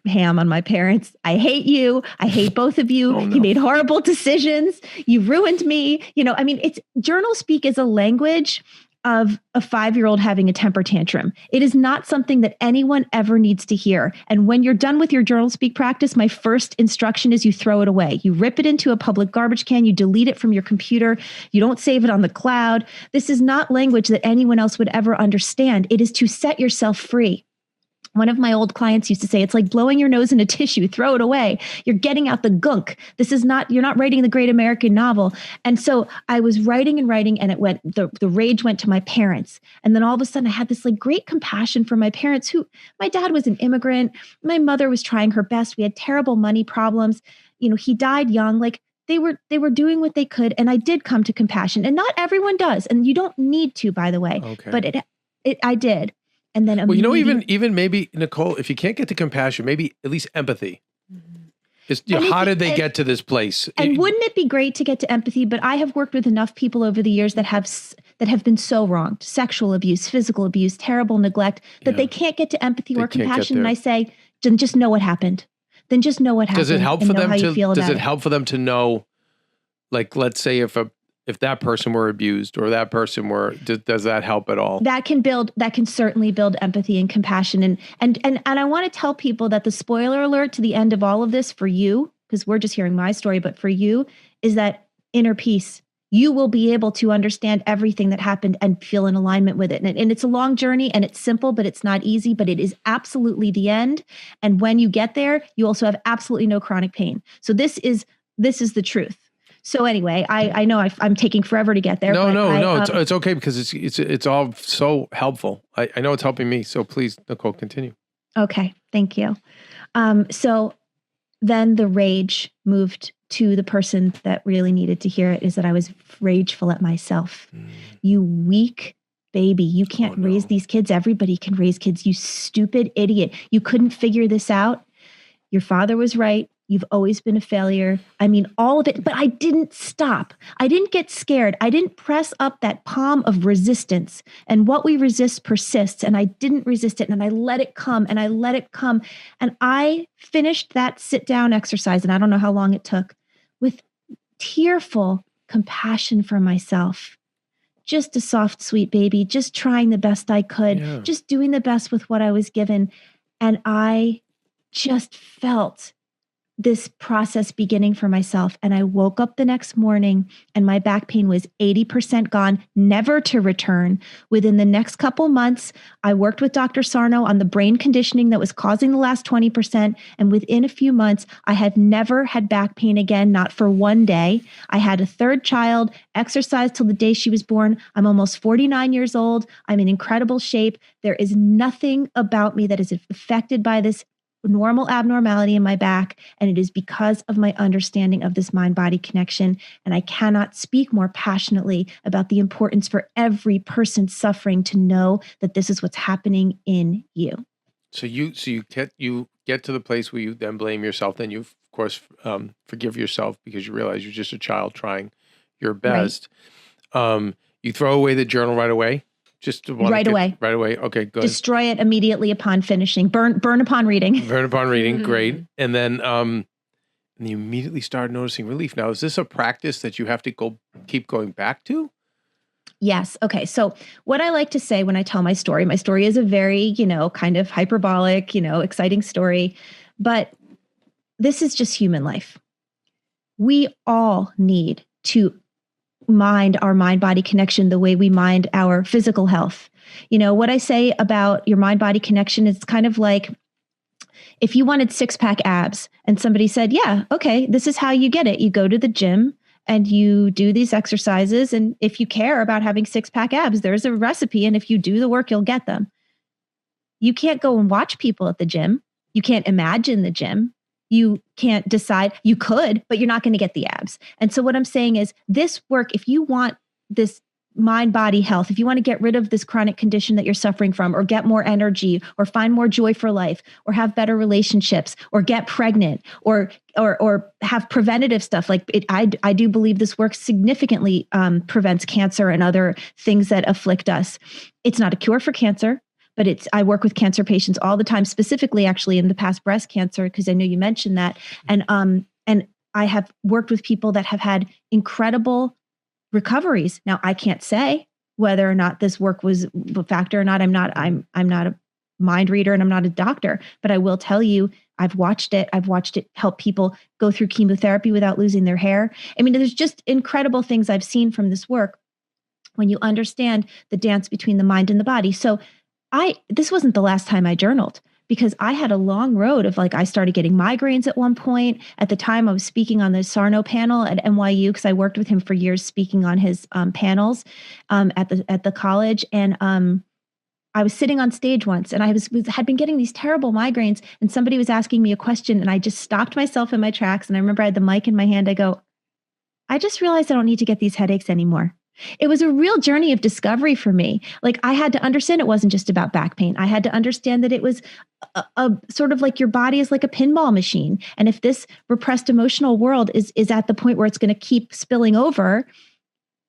ham on my parents. I hate you. I hate both of you. Oh, no. You made horrible decisions. You ruined me. It's journal speak is a language of a 5-year-old having a temper tantrum. It is not something that anyone ever needs to hear. And when you're done with your journal speak practice, my first instruction is you throw it away. You rip it into a public garbage can. You delete it from your computer. You don't save it on the cloud. This is not language that anyone else would ever understand. It is to set yourself free. One of my old clients used to say, it's like blowing your nose in a tissue, throw it away. You're getting out the gunk. You're not writing the great American novel. And so I was writing, and the rage went to my parents. And then all of a sudden I had this like great compassion for my parents who, my dad was an immigrant. My mother was trying her best. We had terrible money problems. He died young. Like they were doing what they could. And I did come to compassion, and not everyone does. And you don't need to, by the way, Okay. But I did. And then even maybe, Nicole, if you can't get to compassion, maybe at least empathy. How did they get to this place? And wouldn't it be great to get to empathy? But I have worked with enough people over the years that have been so wronged, sexual abuse, physical abuse, terrible neglect, that they can't get to empathy or compassion. And I say, then just know what happened. Then just know what happened. Does it help for them to know, like, let's say if that person were abused or that person were, does that help at all? That can certainly build empathy and compassion. And I want to tell people that the spoiler alert to the end of all of this for you, because we're just hearing my story, but for you is that inner peace. You will be able to understand everything that happened and feel in alignment with it. And it's a long journey and it's simple, but it's not easy, but it is absolutely the end. And when you get there, you also have absolutely no chronic pain. So this is the truth. So anyway, I know I'm taking forever to get there. No, it's okay because it's all so helpful. I know it's helping me. So please, Nicole, continue. Okay, thank you. So then the rage moved to the person that really needed to hear it, is that I was rageful at myself. You weak baby, you can't raise these kids. Everybody can raise kids. You stupid idiot. You couldn't figure this out. Your father was right. You've always been a failure. I mean, all of it, but I didn't stop. I didn't get scared. I didn't press up that palm of resistance. And what we resist persists. And I didn't resist it. And I let it come and I let it come. And I finished that sit down exercise. And I don't know how long it took, with tearful compassion for myself. Just a soft, sweet baby, just trying the best I could, just doing the best with what I was given. And I just felt this process beginning for myself. And I woke up the next morning and my back pain was 80% gone, never to return. Within the next couple months, I worked with Dr. Sarno on the brain conditioning that was causing the last 20%. And within a few months, I had never had back pain again, not for one day. I had a third child, exercised till the day she was born. I'm almost 49 years old. I'm in incredible shape. There is nothing about me that is affected by this normal abnormality in my back. And it is because of my understanding of this mind-body connection. And I cannot speak more passionately about the importance for every person suffering to know that this is what's happening in you. So you get to the place where you then blame yourself. Then you, of course, forgive yourself because you realize you're just a child trying your best. Right. You throw away the journal right away. Just to Right away. Right away. Okay, good. Destroy it immediately upon finishing. Burn upon reading. Burn upon reading. Great. And then and you immediately start noticing relief. Now, is this a practice that you have to keep going back to? Yes. Okay. So what I like to say when I tell my story is a very, kind of hyperbolic, exciting story, but this is just human life. We all need to mind our mind-body connection the way we mind our physical health. What I say about your mind-body connection is kind of like if you wanted six-pack abs and somebody said, yeah, okay, this is how you get it. You go to the gym and you do these exercises. And if you care about having six-pack abs, there's a recipe. And if you do the work, you'll get them. You can't go and watch people at the gym. You can't imagine the gym. You can't decide. You could, but you're not going to get the abs. And so what I'm saying is this work, if you want this mind-body health, if you want to get rid of this chronic condition that you're suffering from, or get more energy, or find more joy for life, or have better relationships, or get pregnant, or have preventative stuff like it, I do believe this work significantly prevents cancer and other things that afflict us. It's not a cure for cancer, but I work with cancer patients all the time, specifically actually in the past breast cancer, because I know you mentioned that. And I have worked with people that have had incredible recoveries. Now, I can't say whether or not this work was a factor or not. I'm not a mind reader and I'm not a doctor, but I will tell you, I've watched it help people go through chemotherapy without losing their hair. I mean, there's just incredible things I've seen from this work when you understand the dance between the mind and the body. So this wasn't the last time I journaled, because I had a long road of I started getting migraines at one point. At the time I was speaking on the Sarno panel at NYU, because I worked with him for years speaking on his panels at the college. And I was sitting on stage once and I had been getting these terrible migraines, and somebody was asking me a question and I just stopped myself in my tracks. And I remember I had the mic in my hand. I go, I just realized I don't need to get these headaches anymore. It was a real journey of discovery for me. I had to understand it wasn't just about back pain. I had to understand that it was a sort of like your body is like a pinball machine. And if this repressed emotional world is at the point where it's going to keep spilling over,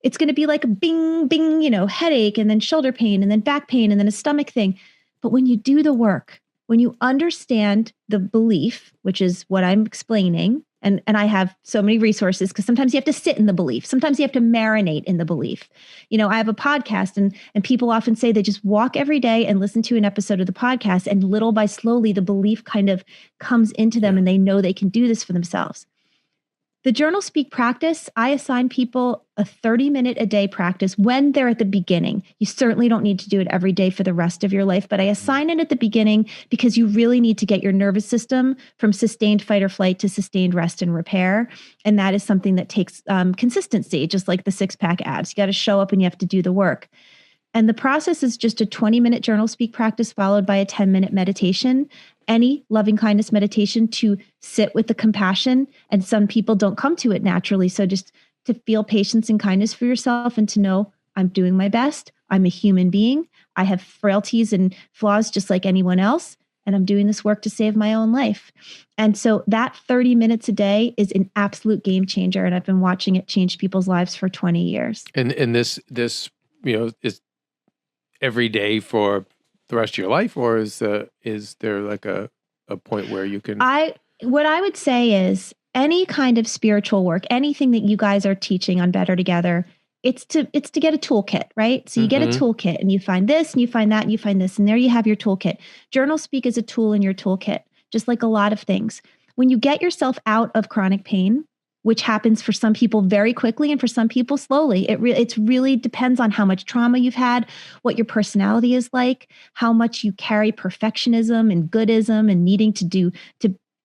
it's going to be like a bing, bing, headache, and then shoulder pain, and then back pain, and then a stomach thing. But when you do the work, when you understand the belief, which is what I'm explaining, and I have so many resources, because sometimes you have to sit in the belief. Sometimes you have to marinate in the belief. I have a podcast and people often say they just walk every day and listen to an episode of the podcast, and little by slowly, the belief kind of comes into them and they know they can do this for themselves. The journal speak practice, I assign people a 30-minute a day practice when they're at the beginning. You certainly don't need to do it every day for the rest of your life, but I assign it at the beginning because you really need to get your nervous system from sustained fight or flight to sustained rest and repair. And that is something that takes consistency, just like the six-pack abs. You got to show up and you have to do the work. And the process is just a 20-minute journal speak practice followed by a 10-minute meditation, any loving kindness meditation to sit with the compassion. And some people don't come to it naturally. So just to feel patience and kindness for yourself and to know I'm doing my best. I'm a human being. I have frailties and flaws just like anyone else. And I'm doing this work to save my own life. And so that 30 minutes a day is an absolute game changer. And I've been watching it change people's lives for 20 years. And this is every day for the rest of your life, or is there like a point where you can? What I would say is any kind of spiritual work, anything that you guys are teaching on Better Together, it's to get a toolkit, right? So you get a toolkit and you find this and you find that and you find this, and there you have your toolkit. Journal Speak is a tool in your toolkit, just like a lot of things. When you get yourself out of chronic pain, which happens for some people very quickly and for some people slowly. It really depends on how much trauma you've had, what your personality is like, how much you carry perfectionism and goodism and needing to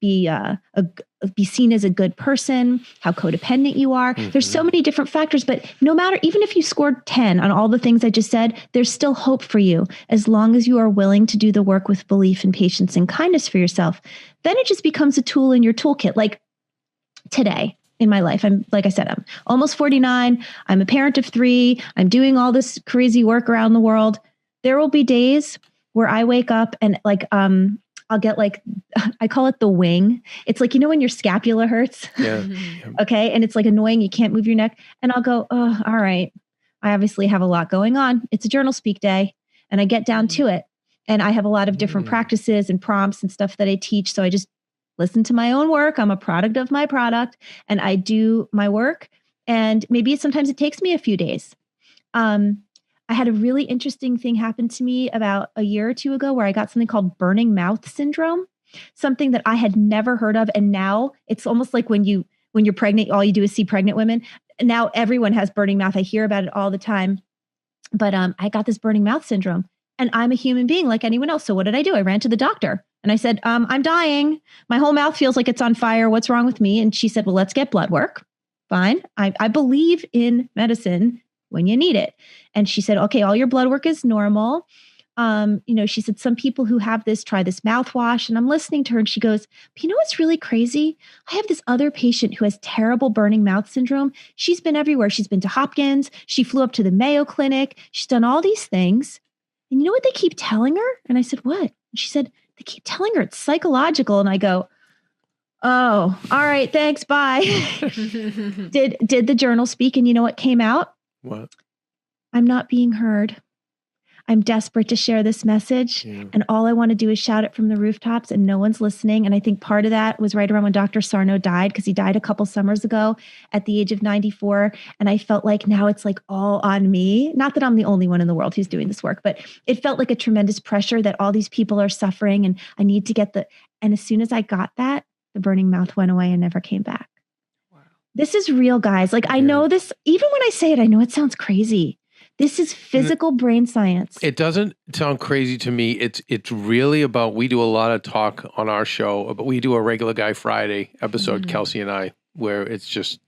be seen as a good person, how codependent you are. There's so many different factors, but no matter, even if you scored 10 on all the things I just said, there's still hope for you as long as you are willing to do the work with belief and patience and kindness for yourself. Then it just becomes a tool in your toolkit. Like today, in my life, I'm almost 49. I'm a parent of 3. I'm doing all this crazy work around the world. There will be days where I wake up and I'll get I call it the wing. It's like, when your scapula hurts. Yeah. Okay. And it's like annoying. You can't move your neck. And I'll go, oh, all right. I obviously have a lot going on. It's a journal speak day, and I get down to it. And I have a lot of different practices and prompts and stuff that I teach. So I just listen to my own work. I'm a product of my product, and I do my work. And maybe sometimes it takes me a few days. I had a really interesting thing happen to me about a year or two ago where I got something called burning mouth syndrome, something that I had never heard of. And now it's almost like when you're pregnant, all you do is see pregnant women. Now everyone has burning mouth. I hear about it all the time. But I got this burning mouth syndrome, and I'm a human being like anyone else. So what did I do? I ran to the doctor and I said, I'm dying. My whole mouth feels like it's on fire. What's wrong with me? And she said, well, let's get blood work. Fine. I believe in medicine when you need it. And she said, okay, all your blood work is normal. She said, some people who have this, try this mouthwash. And I'm listening to her and she goes, but you know what's really crazy? I have this other patient who has terrible burning mouth syndrome. She's been everywhere. She's been to Hopkins. She flew up to the Mayo Clinic. She's done all these things. And you know what they keep telling her? And I said, what? And she said, they keep telling her it's psychological. And I go, oh, all right, thanks, bye. Did the journal speak? And you know what came out? What? I'm not being heard. I'm desperate to share this message. Yeah. And all I want to do is shout it from the rooftops and no one's listening. And I think part of that was right around when Dr. Sarno died, because he died a couple summers ago at the age of 94. And I felt like now it's like all on me. Not that I'm the only one in the world who's doing this work, but it felt like a tremendous pressure that all these people are suffering and I need to get and as soon as I got that, the burning mouth went away and never came back. Wow. This is real, guys. Like I know this, even when I say it, I know it sounds crazy. This is physical brain science. It doesn't sound crazy to me. It's really about, we do a lot of talk on our show, but we do a Regular Guy Friday episode, Kelsey and I, where it's just,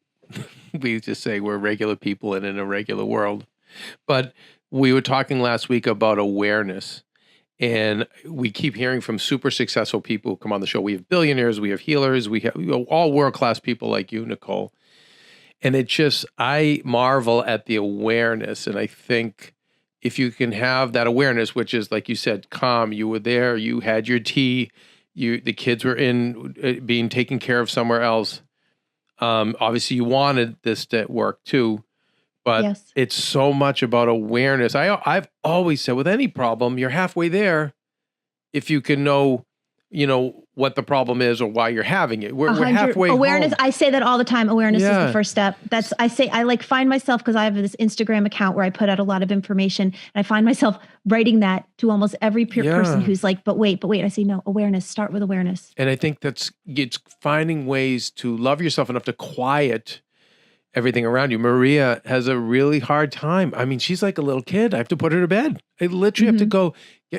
we just say we're regular people in a regular world. But we were talking last week about awareness. And we keep hearing from super successful people who come on the show. We have billionaires, we have healers, we have all world-class people like you, Nicole. And I marvel at the awareness. And I think if you can have that awareness, which is, like you said, calm, you were there, you had your tea, the kids were being taken care of somewhere else. Obviously, you wanted this to work too, but It's so much about awareness. I've always said with any problem, you're halfway there if you can know what the problem is or why you're having it. We're halfway awareness. home. I say that all the time. Awareness is the first step. I find myself, because I have this Instagram account where I put out a lot of information, and I find myself writing that to almost every person who's like, but wait. I say, no, awareness, start with awareness. And I think it's finding ways to love yourself enough to quiet everything around you. Maria has a really hard time. I mean, she's like a little kid. I have to put her to bed. I literally have to go.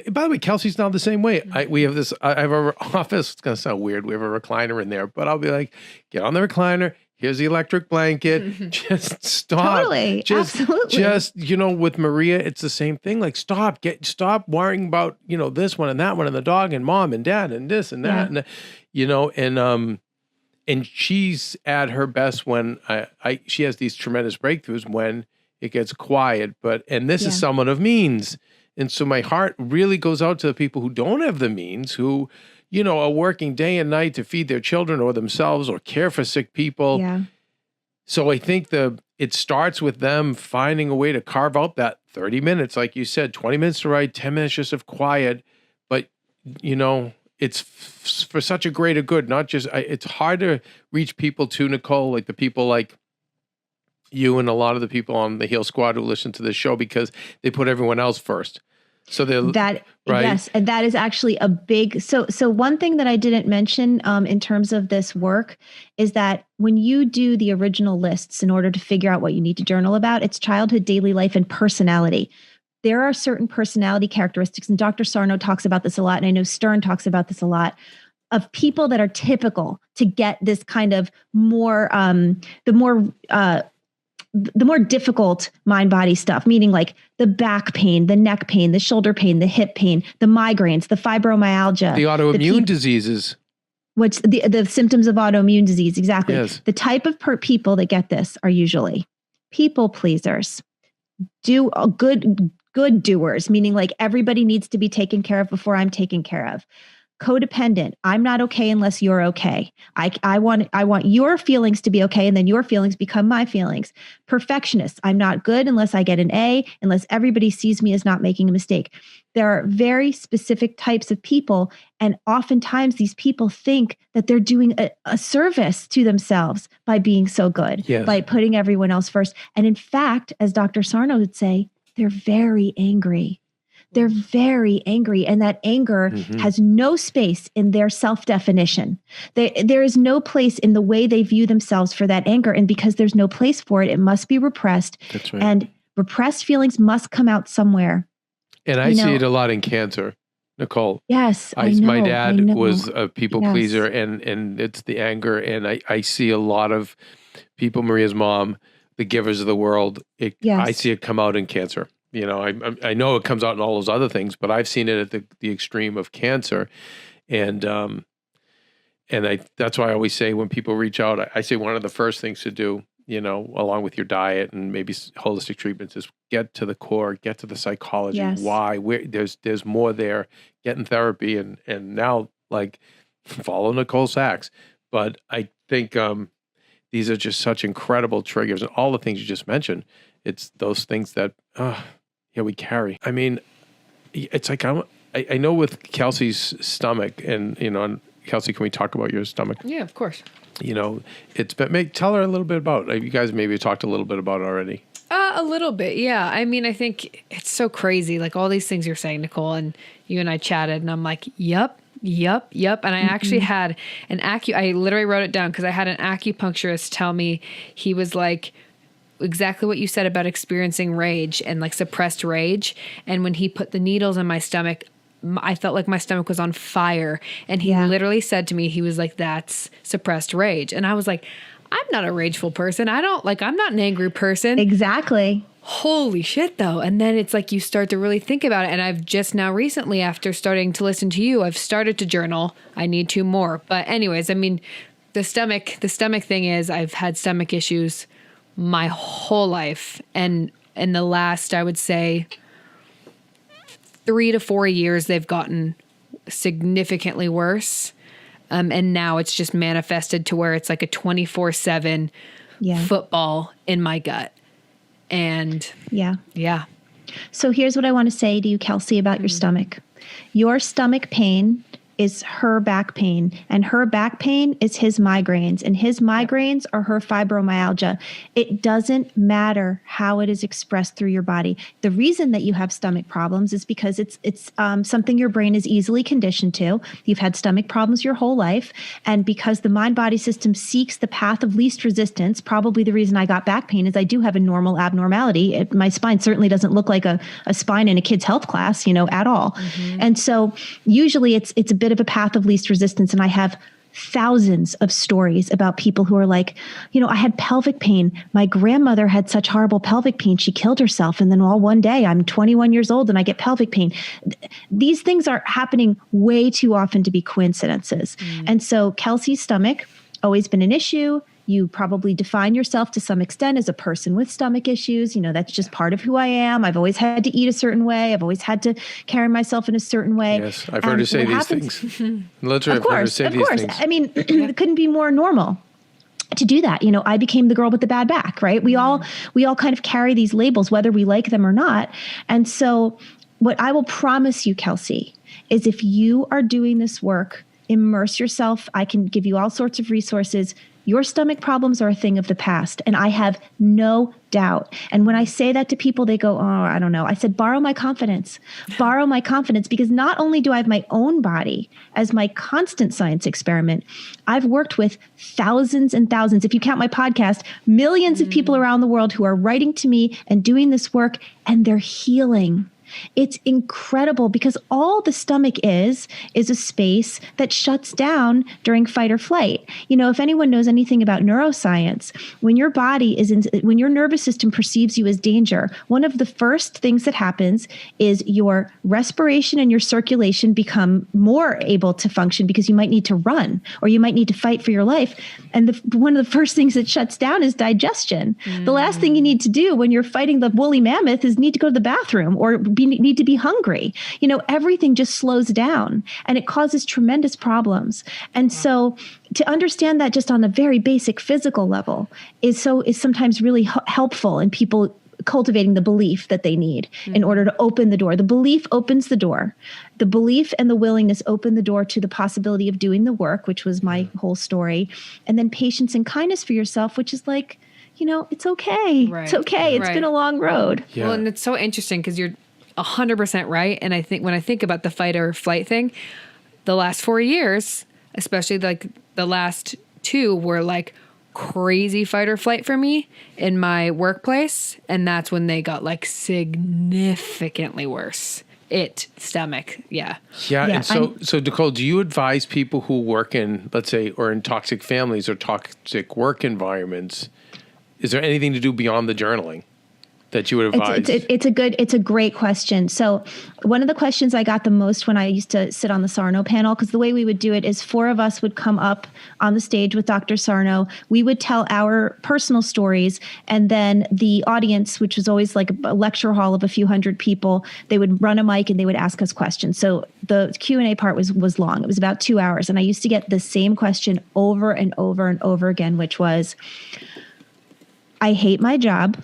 By the way, Kelsey's now the same way. I have an office. It's going to sound weird. We have a recliner in there, but I'll be like, get on the recliner. Here's the electric blanket. Just stop. Totally. Absolutely. Just, with Maria, it's the same thing. Like, stop worrying about, this one and that one and the dog and mom and dad and this and that. And, and she's at her best when she has these tremendous breakthroughs when it gets quiet. And this is someone of means. And so my heart really goes out to the people who don't have the means, who, are working day and night to feed their children or themselves or care for sick people. Yeah. So I think it starts with them finding a way to carve out that 30 minutes, like you said, 20 minutes to write, 10 minutes just of quiet. But, it's for such a greater good, not just, it's hard to reach people too, Nicole, like the people like you and a lot of the people on the Heal Squad who listen to this show, because they put everyone else first. So right? Yes, and that is actually a big, so one thing that I didn't mention in terms of this work is that when you do the original lists in order to figure out what you need to journal about, it's childhood, daily life, and personality. There are certain personality characteristics, and Dr. Sarno talks about this a lot, and I know Stern talks about this a lot, of people that are typical to get this kind of more, the more difficult mind-body stuff, meaning like the back pain, the neck pain, the shoulder pain, the hip pain, the migraines, the fibromyalgia. The autoimmune diseases. Which the symptoms of autoimmune disease, exactly. Yes. The type of people that get this are usually people pleasers, good doers, meaning like everybody needs to be taken care of before I'm taken care of. Codependent. I'm not okay unless you're okay. I want your feelings to be okay, and then your feelings become my feelings. Perfectionist. I'm not good unless I get an A, unless everybody sees me as not making a mistake. There are very specific types of people, and oftentimes these people think that they're doing a service to themselves by being so good, Yes. by putting everyone else first. And in fact, as Dr. Sarno would say, they're very angry. They're very angry, and that anger has no space in their self-definition. There is no place in the way they view themselves for that anger, and because there's no place for it, it must be repressed. That's right. And repressed feelings must come out somewhere. And I see it a lot in cancer, Nicole. Yes, I know. My dad was a people Yes. pleaser, and it's the anger. And I see a lot of people, Maria's mom, the givers of the world. I see it come out in cancer. You know, I know it comes out in all those other things, but I've seen it at the extreme of cancer. And that's why I always say when people reach out, I say one of the first things to do, you know, along with your diet and maybe holistic treatments, is get to the core, get to the psychology. Yes. Why? Where there's more there. Get in therapy and now, like, follow Nicole Sachs. But I think these are just such incredible triggers, and all the things you just mentioned. It's those things that we carry. I mean, it's like I know with Kelsey's stomach, and you know, and Kelsey, can we talk about your stomach? Yeah, of course. You know, it's been, tell her a little bit about, you guys maybe talked a little bit about it already. A little bit, yeah. I mean, I think it's so crazy, like all these things you're saying, Nicole, and you and I chatted, and I'm like, yep. And I actually had I literally wrote it down because I had an acupuncturist tell me, he was like, exactly what you said about experiencing rage and like suppressed rage. And when he put the needles in my stomach, I felt like my stomach was on fire. And he literally said to me, he was like, that's suppressed rage. And I was like, I'm not a rageful person. I'm not an angry person. Exactly. Holy shit, though. And then it's like you start to really think about it. And I've just now recently, after starting to listen to you, I've started to journal. I need to more. But anyways, I mean, the stomach thing is, I've had stomach issues my whole life. And in the last, I would say, 3 to 4 years, they've gotten significantly worse. And now it's just manifested to where it's like a 24/7 football in my gut. And yeah. So here's what I want to say to you, Kelsey, about your stomach. Your stomach pain is her back pain, and her back pain is his migraines, and his migraines are her fibromyalgia. It doesn't matter how it is expressed through your body. The reason that you have stomach problems is because it's something your brain is easily conditioned to. You've had stomach problems your whole life, and because the mind-body system seeks the path of least resistance, probably the reason I got back pain is I do have a normal abnormality. My spine certainly doesn't look like a spine in a kid's health class, at all. And so usually it's a bit of a path of least resistance. And I have thousands of stories about people who are like, I had pelvic pain. My grandmother had such horrible pelvic pain. She killed herself. And then all one day I'm 21 years old and I get pelvic pain. These things are happening way too often to be coincidences. And so Kelsey's stomach, always been an issue. You probably define yourself to some extent as a person with stomach issues. That's just part of who I am. I've always had to eat a certain way. I've always had to carry myself in a certain way. Yes, I've heard her say these things. Literally, I've heard her say these things. I mean, it couldn't be more normal to do that. I became the girl with the bad back, right? We all kind of carry these labels, whether we like them or not. And so what I will promise you, Kelsey, is if you are doing this work, immerse yourself. I can give you all sorts of resources. Your stomach problems are a thing of the past, and I have no doubt. And when I say that to people, they go, oh, I don't know. I said, borrow my confidence, because not only do I have my own body as my constant science experiment, I've worked with thousands and thousands, if you count my podcast, millions of people around the world who are writing to me and doing this work, and they're healing. It's incredible because all the stomach is a space that shuts down during fight or flight. If anyone knows anything about neuroscience, when your body when your nervous system perceives you as danger, one of the first things that happens is your respiration and your circulation become more able to function because you might need to run or you might need to fight for your life. And one of the first things that shuts down is digestion. The last thing you need to do when you're fighting the woolly mammoth is need to go to the bathroom or be need to be hungry. Everything just slows down and it causes tremendous problems. And so to understand that just on a very basic physical level is sometimes really helpful in people cultivating the belief that they need in order to open the door. The belief opens the door. The belief and the willingness open the door to the possibility of doing the work, which was my whole story. And then patience and kindness for yourself, which is like, it's okay. Right. It's okay. It's been a long road. Yeah. Well, and it's so interesting because you're 100% right. And I think when I think about the fight or flight thing, the last 4 years, especially like the last 2 were like crazy fight or flight for me in my workplace. And that's when they got like significantly worse. Stomach. Yeah. Yeah. And so Nicole, do you advise people who work in, let's say, or in toxic families or toxic work environments? Is there anything to do beyond the journaling that you would advise? It's a great question. So one of the questions I got the most when I used to sit on the Sarno panel, because the way we would do it is 4 of us would come up on the stage with Dr. Sarno. We would tell our personal stories, and then the audience, which was always like a lecture hall of a few hundred people, they would run a mic and they would ask us questions. So the Q&A part was long. It was about 2 hours. And I used to get the same question over and over and over again, which was, I hate my job.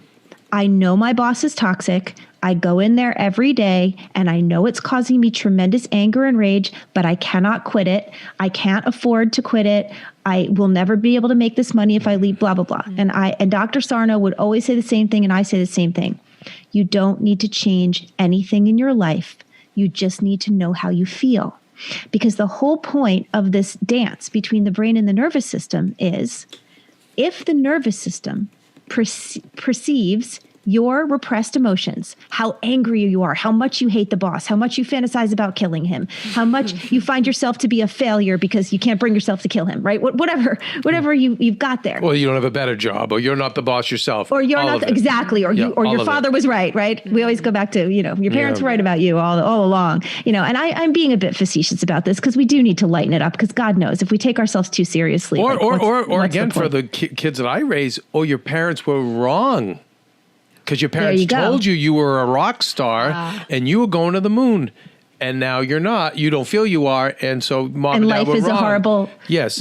I know my boss is toxic. I go in there every day and I know it's causing me tremendous anger and rage, but I cannot quit it. I can't afford to quit it. I will never be able to make this money if I leave, blah, blah, blah. And Dr. Sarno would always say the same thing, and I say the same thing. You don't need to change anything in your life. You just need to know how you feel. Because the whole point of this dance between the brain and the nervous system is if the nervous system perceives your repressed emotions, how angry you are, how much you hate the boss, how much you fantasize about killing him, how much you find yourself to be a failure because you can't bring yourself to kill him, right? Whatever you've got there. Or you don't have a better job, or you're not the boss yourself. Or you're not exactly, or your father was right? We always go back to, your parents were right about you all along, and I'm being a bit facetious about this because we do need to lighten it up, because God knows if we take ourselves too seriously. Or again, for the kids that I raise, your parents were wrong. Because your parents told you were a rock star and you were going to the moon, and now you're not. You don't feel you are, and so mom and dad were wrong. And life is a horrible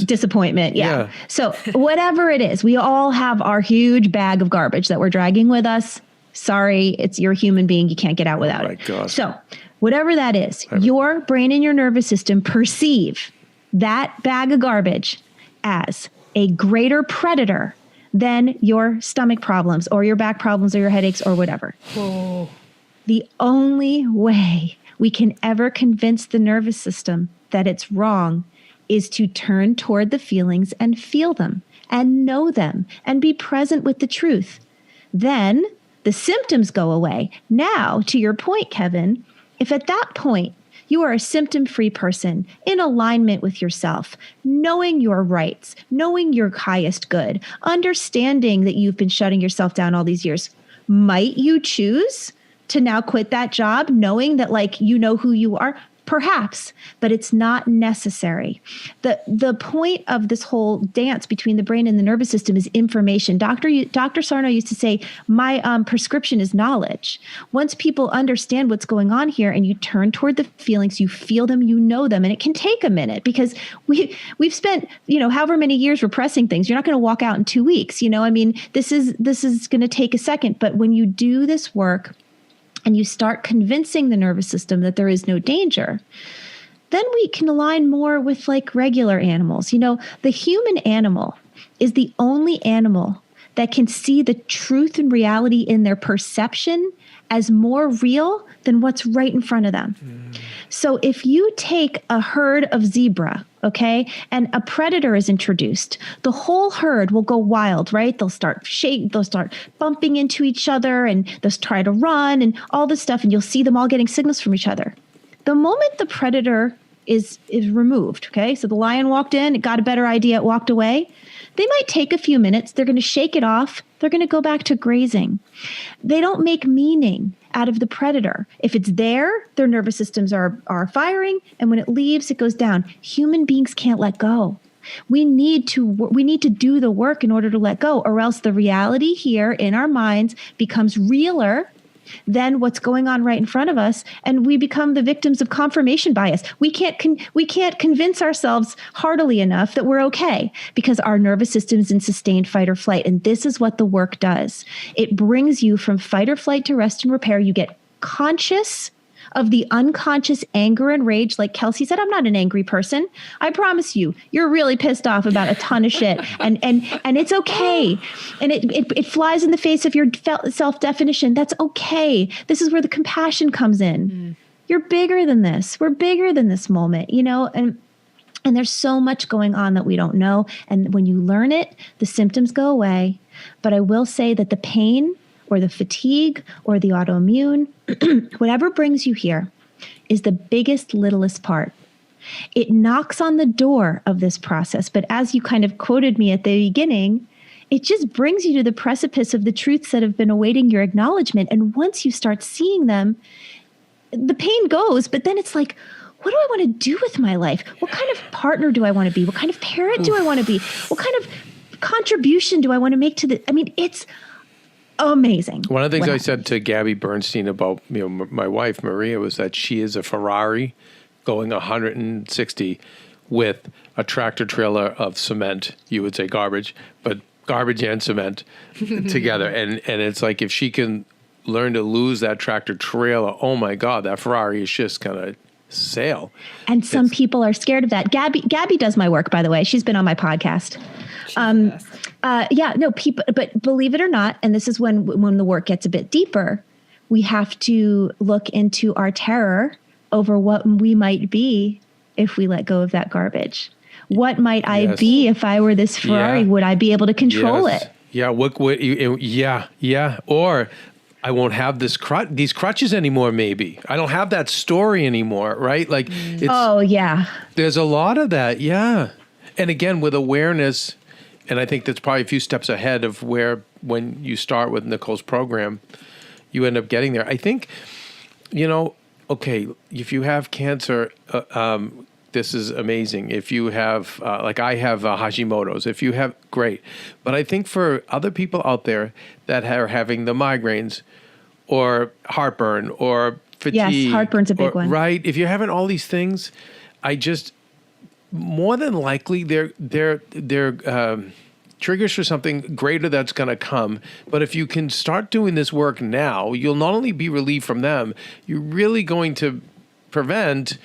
disappointment. Yeah. So whatever it is, we all have our huge bag of garbage that we're dragging with us. Sorry, you're a human being. You can't get out without it. Gosh. So whatever that is, your brain and your nervous system perceive that bag of garbage as a greater predator than your stomach problems or your back problems or your headaches or whatever. Whoa. The only way we can ever convince the nervous system that it's wrong is to turn toward the feelings and feel them and know them and be present with the truth. Then the symptoms go away. Now, to your point, Kevin, if at that point you are a symptom-free person in alignment with yourself, knowing your rights, knowing your highest good, understanding that you've been shutting yourself down all these years, might you choose to now quit that job knowing that you know who you are? Perhaps, but it's not necessary. The point of this whole dance between the brain and the nervous system is information. Dr. Sarno used to say, my prescription is knowledge. Once people understand what's going on here and you turn toward the feelings, you feel them, you know them, and it can take a minute because we've spent, however many years repressing things. You're not going to walk out in 2 weeks. This is going to take a second. But when you do this work, and you start convincing the nervous system that there is no danger, then we can align more with regular animals. The human animal is the only animal that can see the truth and reality in their perception as more real than what's right in front of them. So if you take a herd of zebra, and a predator is introduced, the whole herd will go wild, right? They'll start bumping into each other, and they'll try to run and all this stuff, and you'll see them all getting signals from each other. The moment the predator is removed, so the lion walked in, it got a better idea, it walked away, they might take a few minutes, they're going to shake it off, they're going to go back to grazing. They don't make meaning out of the predator. If it's there, their nervous systems are firing, and when it leaves, it goes down. Human beings can't let go. We need to do the work in order to let go, or else the reality here in our minds becomes realer than what's going on right in front of us, and we become the victims of confirmation bias. We can't convince ourselves heartily enough that we're okay because our nervous system is in sustained fight or flight. And this is what the work does. It brings you from fight or flight to rest and repair. You get conscious of the unconscious anger and rage. Like Kelsey said, I'm not an angry person. I promise you, you're really pissed off about a ton of shit. And it's okay. And it flies in the face of your self-definition. That's okay. This is where the compassion comes in. You're bigger than this. We're bigger than this moment, and there's so much going on that we don't know. And when you learn it, the symptoms go away. But I will say that the pain or the fatigue or the autoimmune, whatever brings you here, is the biggest, littlest part. It knocks on the door of this process. But as you kind of quoted me at the beginning, it just brings you to the precipice of the truths that have been awaiting your acknowledgement. And once you start seeing them, the pain goes, but then it's like, what do I want to do with my life? What kind of partner do I want to be? What kind of parent do I want to be? What kind of contribution do I want to make to it's amazing. One of the things I said to Gabby Bernstein about my wife Maria was that she is a Ferrari going 160 with a tractor trailer of cement. You would say garbage, but garbage and cement together. And it's like if she can learn to lose that tractor trailer, oh my God, that Ferrari is just gonna sail. And some people are scared of that. Gabby does my work, by the way. She's been on my podcast. People, but believe it or not, and this is when the work gets a bit deeper, we have to look into our terror over what we might be if we let go of that garbage. What might I be if I were this Ferrari? Would I be able to control it? Yeah. Or I won't have these crutches anymore. Maybe I don't have that story anymore. Right? Like, there's a lot of that. Yeah. And again, with awareness, and I think that's probably a few steps ahead of when you start with Nicole's program, you end up getting there. I think, okay, if you have cancer, this is amazing. If you have, like I have Hashimoto's, if you have, great. But I think for other people out there that are having the migraines or heartburn or fatigue. Yes, heartburn's a big one. Right? If you're having all these things, more than likely they're triggers for something greater that's going to come. But if you can start doing this work now, you'll not only be relieved from them, you're really going to prevent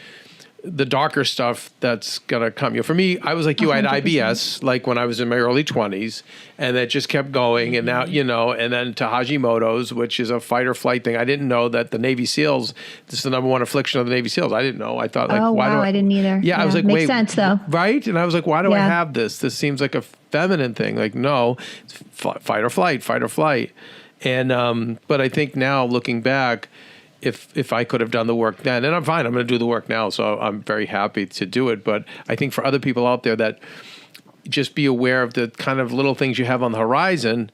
the darker stuff that's going to come. For me, I was like you, 100%. I had IBS like when I was in my early 20s, and that just kept going. And now, and then to Hashimoto's, which is a fight or flight thing. I didn't know that the Navy SEALs, this is the number one affliction of the Navy SEALs. I didn't know. I thought I didn't either. Yeah, I was like, makes sense though. Right? And I was like, why do I have this? This seems like a feminine thing. Like, no, it's fight or flight. And, but I think now looking back, if I could have done the work then, and I'm fine, I'm going to do the work now, so I'm very happy to do it. But I think for other people out there, that just be aware of the kind of little things you have on the horizon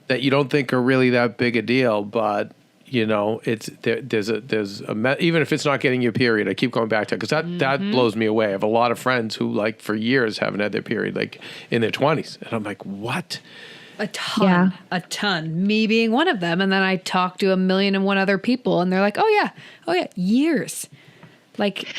that you don't think are really that big a deal, but it's there's even if it's not getting your period. I keep going back to it because that blows me away. I have a lot of friends who like for years haven't had their period, like in their 20s, and I'm like, what? A ton. Me being one of them. And then I talk to 1,000,001 other people and they're like, oh yeah, years. Like,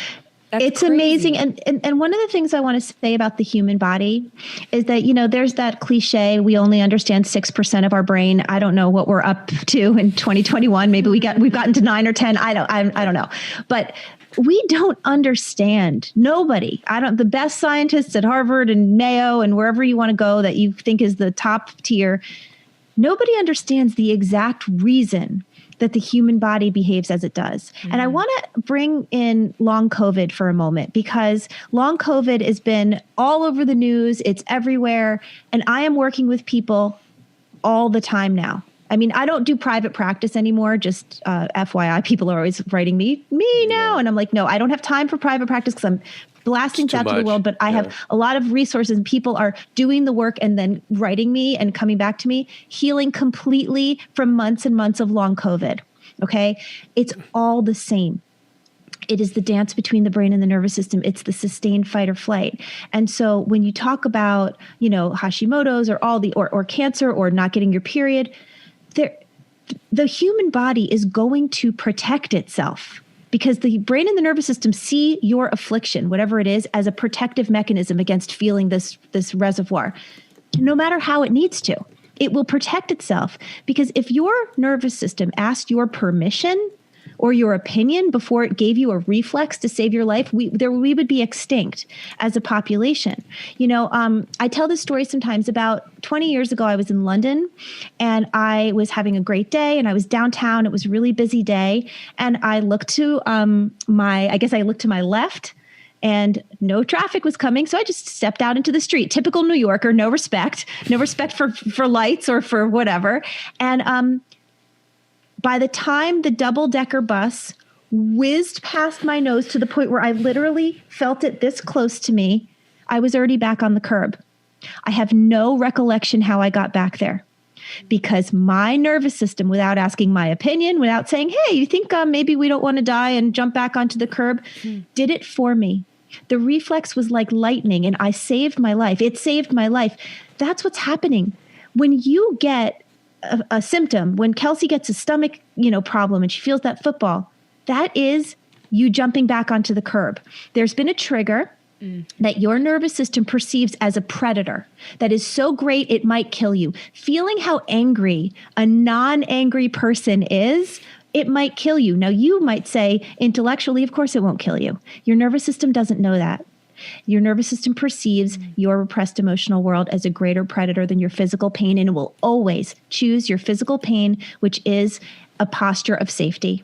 it's crazy. Amazing. And one of the things I want to say about the human body is that, there's that cliche, we only understand 6% of our brain. I don't know what we're up to in 2021. Maybe we've gotten to 9 or 10. I don't know. But we don't understand. Nobody. The best scientists at Harvard and Mayo and wherever you want to go that you think is the top tier, nobody understands the exact reason that the human body behaves as it does. Mm-hmm. And I want to bring in long COVID for a moment, because long COVID has been all over the news. It's everywhere. And I am working with people all the time now. I mean, I don't do private practice anymore. Just FYI, people are always writing me now. And I'm like, no, I don't have time for private practice because I'm blasting out to the world. But I have a lot of resources and people are doing the work and then writing me and coming back to me, healing completely from months and months of long COVID. Okay. It's all the same. It is the dance between the brain and the nervous system. It's the sustained fight or flight. And so when you talk about, Hashimoto's or or cancer or not getting your period, the human body is going to protect itself because the brain and the nervous system see your affliction, whatever it is, as a protective mechanism against feeling this reservoir, no matter how it needs to. It will protect itself because if your nervous system asked your permission or your opinion before it gave you a reflex to save your life, we would be extinct as a population. I tell this story sometimes. About 20 years ago, I was in London and I was having a great day and I was downtown. It was a really busy day. And I looked to my left and no traffic was coming. So I just stepped out into the street. Typical New Yorker, no respect for lights or for whatever. And, by the time the double-decker bus whizzed past my nose to the point where I literally felt it this close to me, I was already back on the curb. I have no recollection how I got back there because my nervous system, without asking my opinion, without saying, hey, you think maybe we don't want to die and jump back onto the curb, did it for me. The reflex was like lightning and I saved my life. It saved my life. That's what's happening. When you get a symptom, when Kelsey gets a stomach, problem and she feels that football, that is you jumping back onto the curb. There's been a trigger that your nervous system perceives as a predator that is so great it might kill you. Feeling how angry a non-angry person is, it might kill you. Now you might say intellectually, of course it won't kill you. Your nervous system doesn't know that. Your nervous system perceives your repressed emotional world as a greater predator than your physical pain, and it will always choose your physical pain, which is a posture of safety.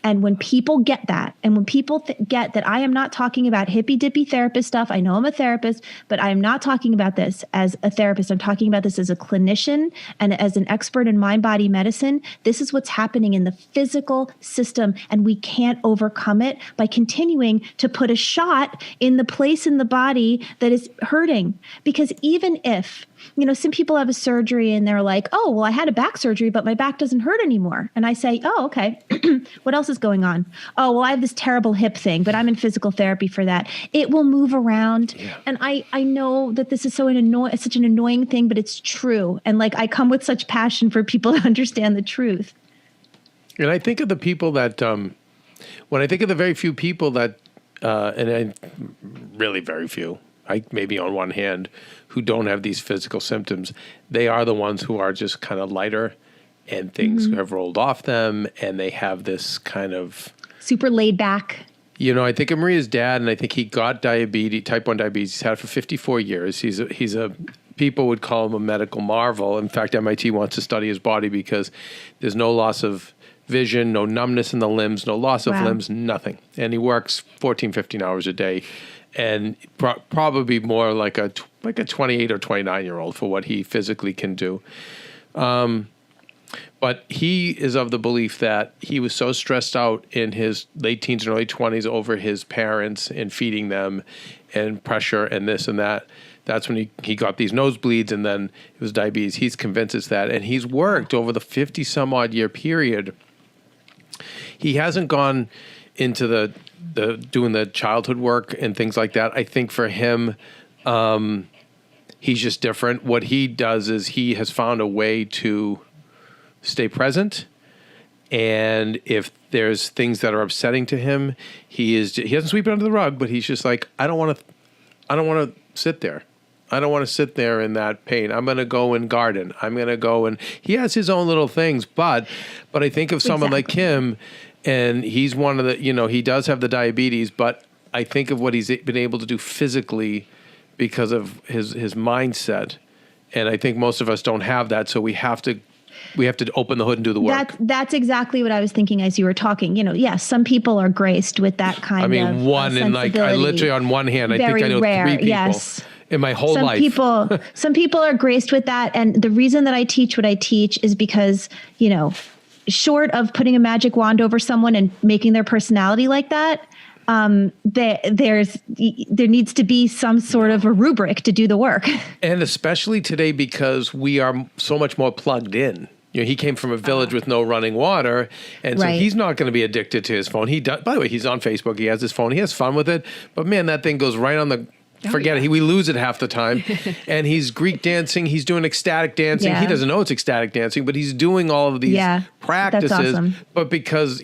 And when people get that, and when people get that I am not talking about hippy-dippy therapist stuff, I know I'm a therapist, but I am not talking about this as a therapist. I'm talking about this as a clinician and as an expert in mind-body medicine. This is what's happening in the physical system, and we can't overcome it by continuing to put a shot in the place in the body that is hurting. Because even if some people have a surgery and they're like, oh, well, I had a back surgery, but my back doesn't hurt anymore. And I say, oh, okay. What else is going on? Oh, well, I have this terrible hip thing, but I'm in physical therapy for that. It will move around. Yeah. And I know that this is such an annoying thing, but it's true. And I come with such passion for people to understand the truth. And I think of the people that, when I think of the very few people that, really very few, maybe on one hand, who don't have these physical symptoms, they are the ones who are just kind of lighter and things have rolled off them and they have this kind of... super laid back. I think of Maria's dad, and I think he got diabetes, type 1 diabetes. He's had it for 54 years. He's a people would call him a medical marvel. In fact, MIT wants to study his body because there's no loss of vision, no numbness in the limbs, no loss of limbs, nothing. And he works 14, 15 hours a day. And probably more like a 28 or 29-year-old for what he physically can do. But he is of the belief that he was so stressed out in his late teens and early 20s over his parents and feeding them and pressure and this and that. That's when he got these nosebleeds and then it was diabetes. He's convinced it's that. And he's worked over the 50-some-odd year period. He hasn't gone into the doing the childhood work and things like that. I think for him, he's just different. What he does is he has found a way to stay present. And if there's things that are upsetting to him, he doesn't sweep it under the rug, but he's just like, I don't want to sit there. I don't want to sit there in that pain. I'm going to go and garden. I'm going to go and he has his own little things, but I think of someone like him, and he's one of the, he does have the diabetes, but I think of what he's been able to do physically because of his mindset. And I think most of us don't have that. So we have to open the hood and do the work. That's exactly what I was thinking as you were talking. Yes, some people are graced with that kind of sensibility. I literally on one hand, I think I know rare, 3 people. Yes. In my whole life. Some people are graced with that. And the reason that I teach what I teach is because, short of putting a magic wand over someone and making their personality like that, there needs to be some sort of a rubric to do the work. And especially today, because we are so much more plugged in. He came from a village with no running water, and so he's not going to be addicted to his phone. He does. By the way, he's on Facebook. He has his phone. He has fun with it. But man, that thing goes right on the forget it. We lose it half the time. And he's Greek dancing. He's doing ecstatic dancing. Yeah. He doesn't know it's ecstatic dancing, but he's doing all of these practices. That's awesome. But because,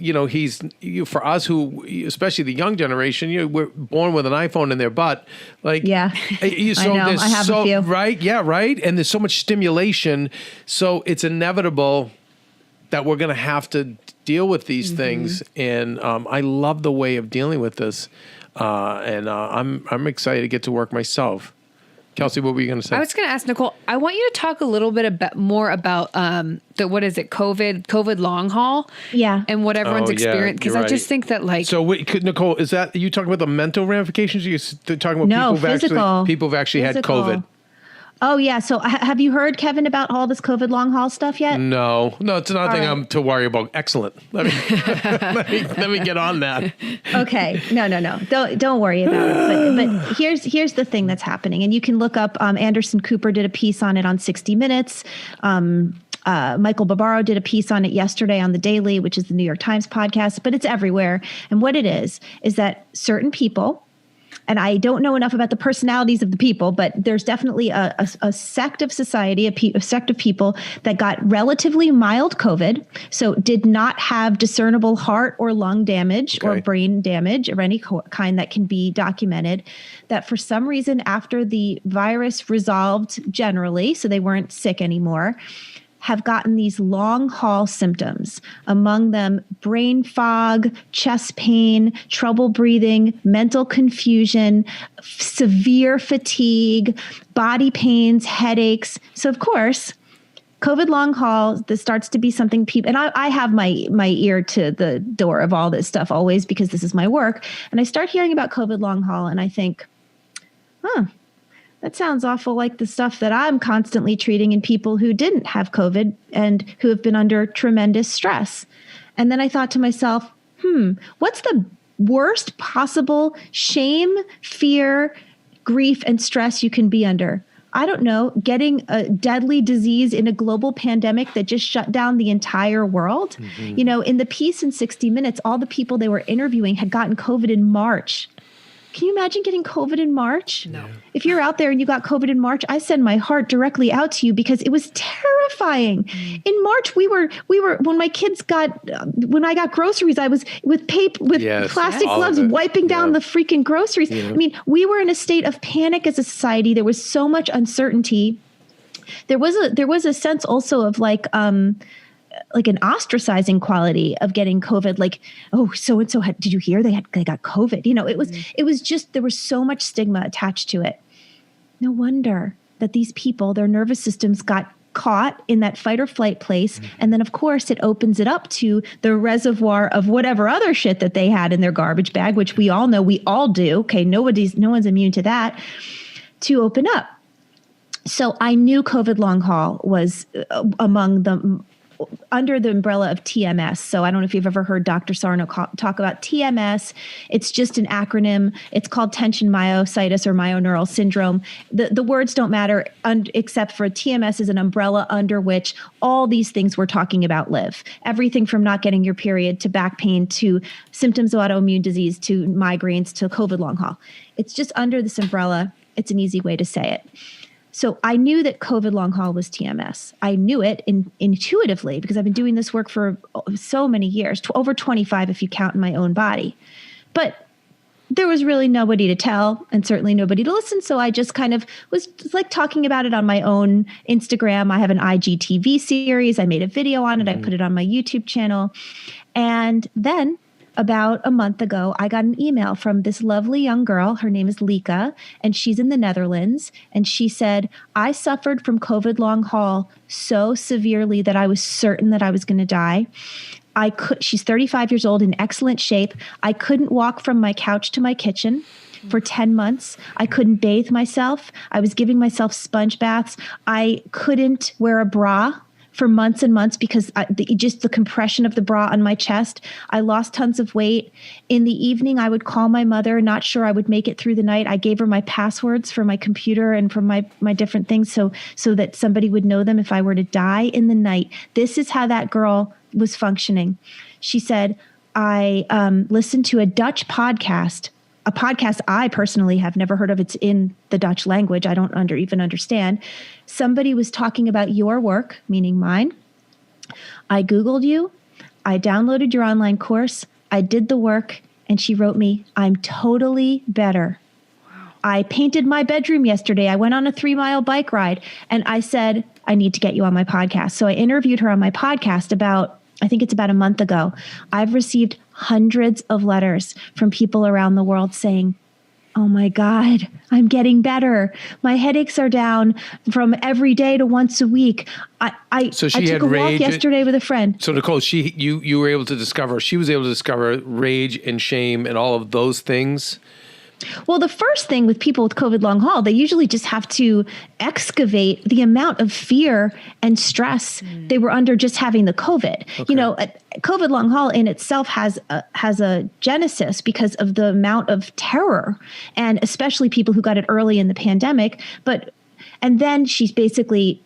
for us who, especially the young generation, we're born with an iPhone in their butt. Like, I know. I have a few. Right? Yeah, right. And there's so much stimulation. So it's inevitable that we're going to have to deal with these things. And I love the way of dealing with this. And I'm excited to get to work myself. Kelsey, what were you going to say? I was going to ask Nicole, I want you to talk a little bit more about COVID long haul. Yeah. And what everyone's experienced. Because I just think that So Nicole, are you talking about the mental ramifications? Or you're talking about people who've actually had COVID? Oh, yeah. So have you heard, Kevin, about all this COVID long haul stuff yet? No, it's nothing I'm to worry about. Excellent. Let me get on that. Okay. No. Don't worry about it. But here's the thing that's happening. And you can look up, Anderson Cooper did a piece on it on 60 Minutes. Michael Barbaro did a piece on it yesterday on The Daily, which is the New York Times podcast, but it's everywhere. And what it is that certain people, and I don't know enough about the personalities of the people, but there's definitely a sect of society, a sect of people that got relatively mild COVID, so did not have discernible heart or lung damage or brain damage of any kind that can be documented, that for some reason after the virus resolved generally, so they weren't sick anymore, have gotten these long haul symptoms, among them brain fog, chest pain, trouble breathing, mental confusion, severe fatigue, body pains, headaches. So of course, COVID long haul, this starts to be something people, and I have my ear to the door of all this stuff always because this is my work. And I start hearing about COVID long haul and I think, that sounds awful like the stuff that I'm constantly treating in people who didn't have COVID and who have been under tremendous stress. And then I thought to myself, what's the worst possible shame, fear, grief, and stress you can be under? I don't know, getting a deadly disease in a global pandemic that just shut down the entire world. In the piece in 60 Minutes, all the people they were interviewing had gotten COVID in March. Can you imagine getting COVID in March? No. If you're out there and you got COVID in March, I send my heart directly out to you because it was terrifying. In March, we were when my kids when I got groceries, I was with plastic gloves wiping down the freaking groceries. Yeah. I mean, we were in a state of panic as a society. There was so much uncertainty. There was a sense also of like an ostracizing quality of getting COVID, like, oh, so-and-so did you hear they got COVID? It was just, there was so much stigma attached to it. No wonder that these people, their nervous systems got caught in that fight or flight place. And then of course it opens it up to the reservoir of whatever other shit that they had in their garbage bag, which we all know, we all do. Okay. No one's immune to that, to open up. So I knew COVID long haul was among them, under the umbrella of TMS. So I don't know if you've ever heard Dr. Sarno talk about TMS. It's just an acronym. It's called tension myositis or myoneural syndrome. The words don't matter except for TMS is an umbrella under which all these things we're talking about live. Everything from not getting your period to back pain to symptoms of autoimmune disease to migraines to COVID long haul. It's just under this umbrella. It's an easy way to say it. So I knew that COVID long haul was TMS. I knew it intuitively because I've been doing this work for so many years, over 25 if you count in my own body. But there was really nobody to tell and certainly nobody to listen. So I just kind of was like talking about it on my own Instagram. I have an IGTV series. I made a video on it. I put it on my YouTube channel. And then about a month ago, I got an email from this lovely young girl. Her name is Lika, and she's in the Netherlands. And she said, I suffered from COVID long haul so severely that I was certain that I was going to die. She's 35 years old, in excellent shape. I couldn't walk from my couch to my kitchen for 10 months. I couldn't bathe myself. I was giving myself sponge baths. I couldn't wear a bra for months and months because just the compression of the bra on my chest. I lost tons of weight. In the evening, I would call my mother, not sure I would make it through the night. I gave her my passwords for my computer and for my different things so that somebody would know them if I were to die in the night. This is how that girl was functioning. She said, I listened to a Dutch podcast a podcast I personally have never heard of. It's in the Dutch language. I don't even understand. Somebody was talking about your work, meaning mine. I Googled you. I downloaded your online course. I did the work, and she wrote me, I'm totally better. Wow. I painted my bedroom yesterday. I went on a 3-mile bike ride, and I said, I need to get you on my podcast. So I interviewed her on my podcast I think it's about a month ago. I've received hundreds of letters from people around the world saying, oh my God, I'm getting better. My headaches are down from every day to once a week. I took a walk yesterday with a friend. So Nicole, you were able to discover, she was able to discover rage and shame and all of those things. Well, the first thing with people with COVID long haul, they usually just have to excavate the amount of fear and stress they were under just having the COVID. Okay. You know, COVID long haul in itself has a genesis because of the amount of terror, and especially people who got it early in the pandemic. And then she's basically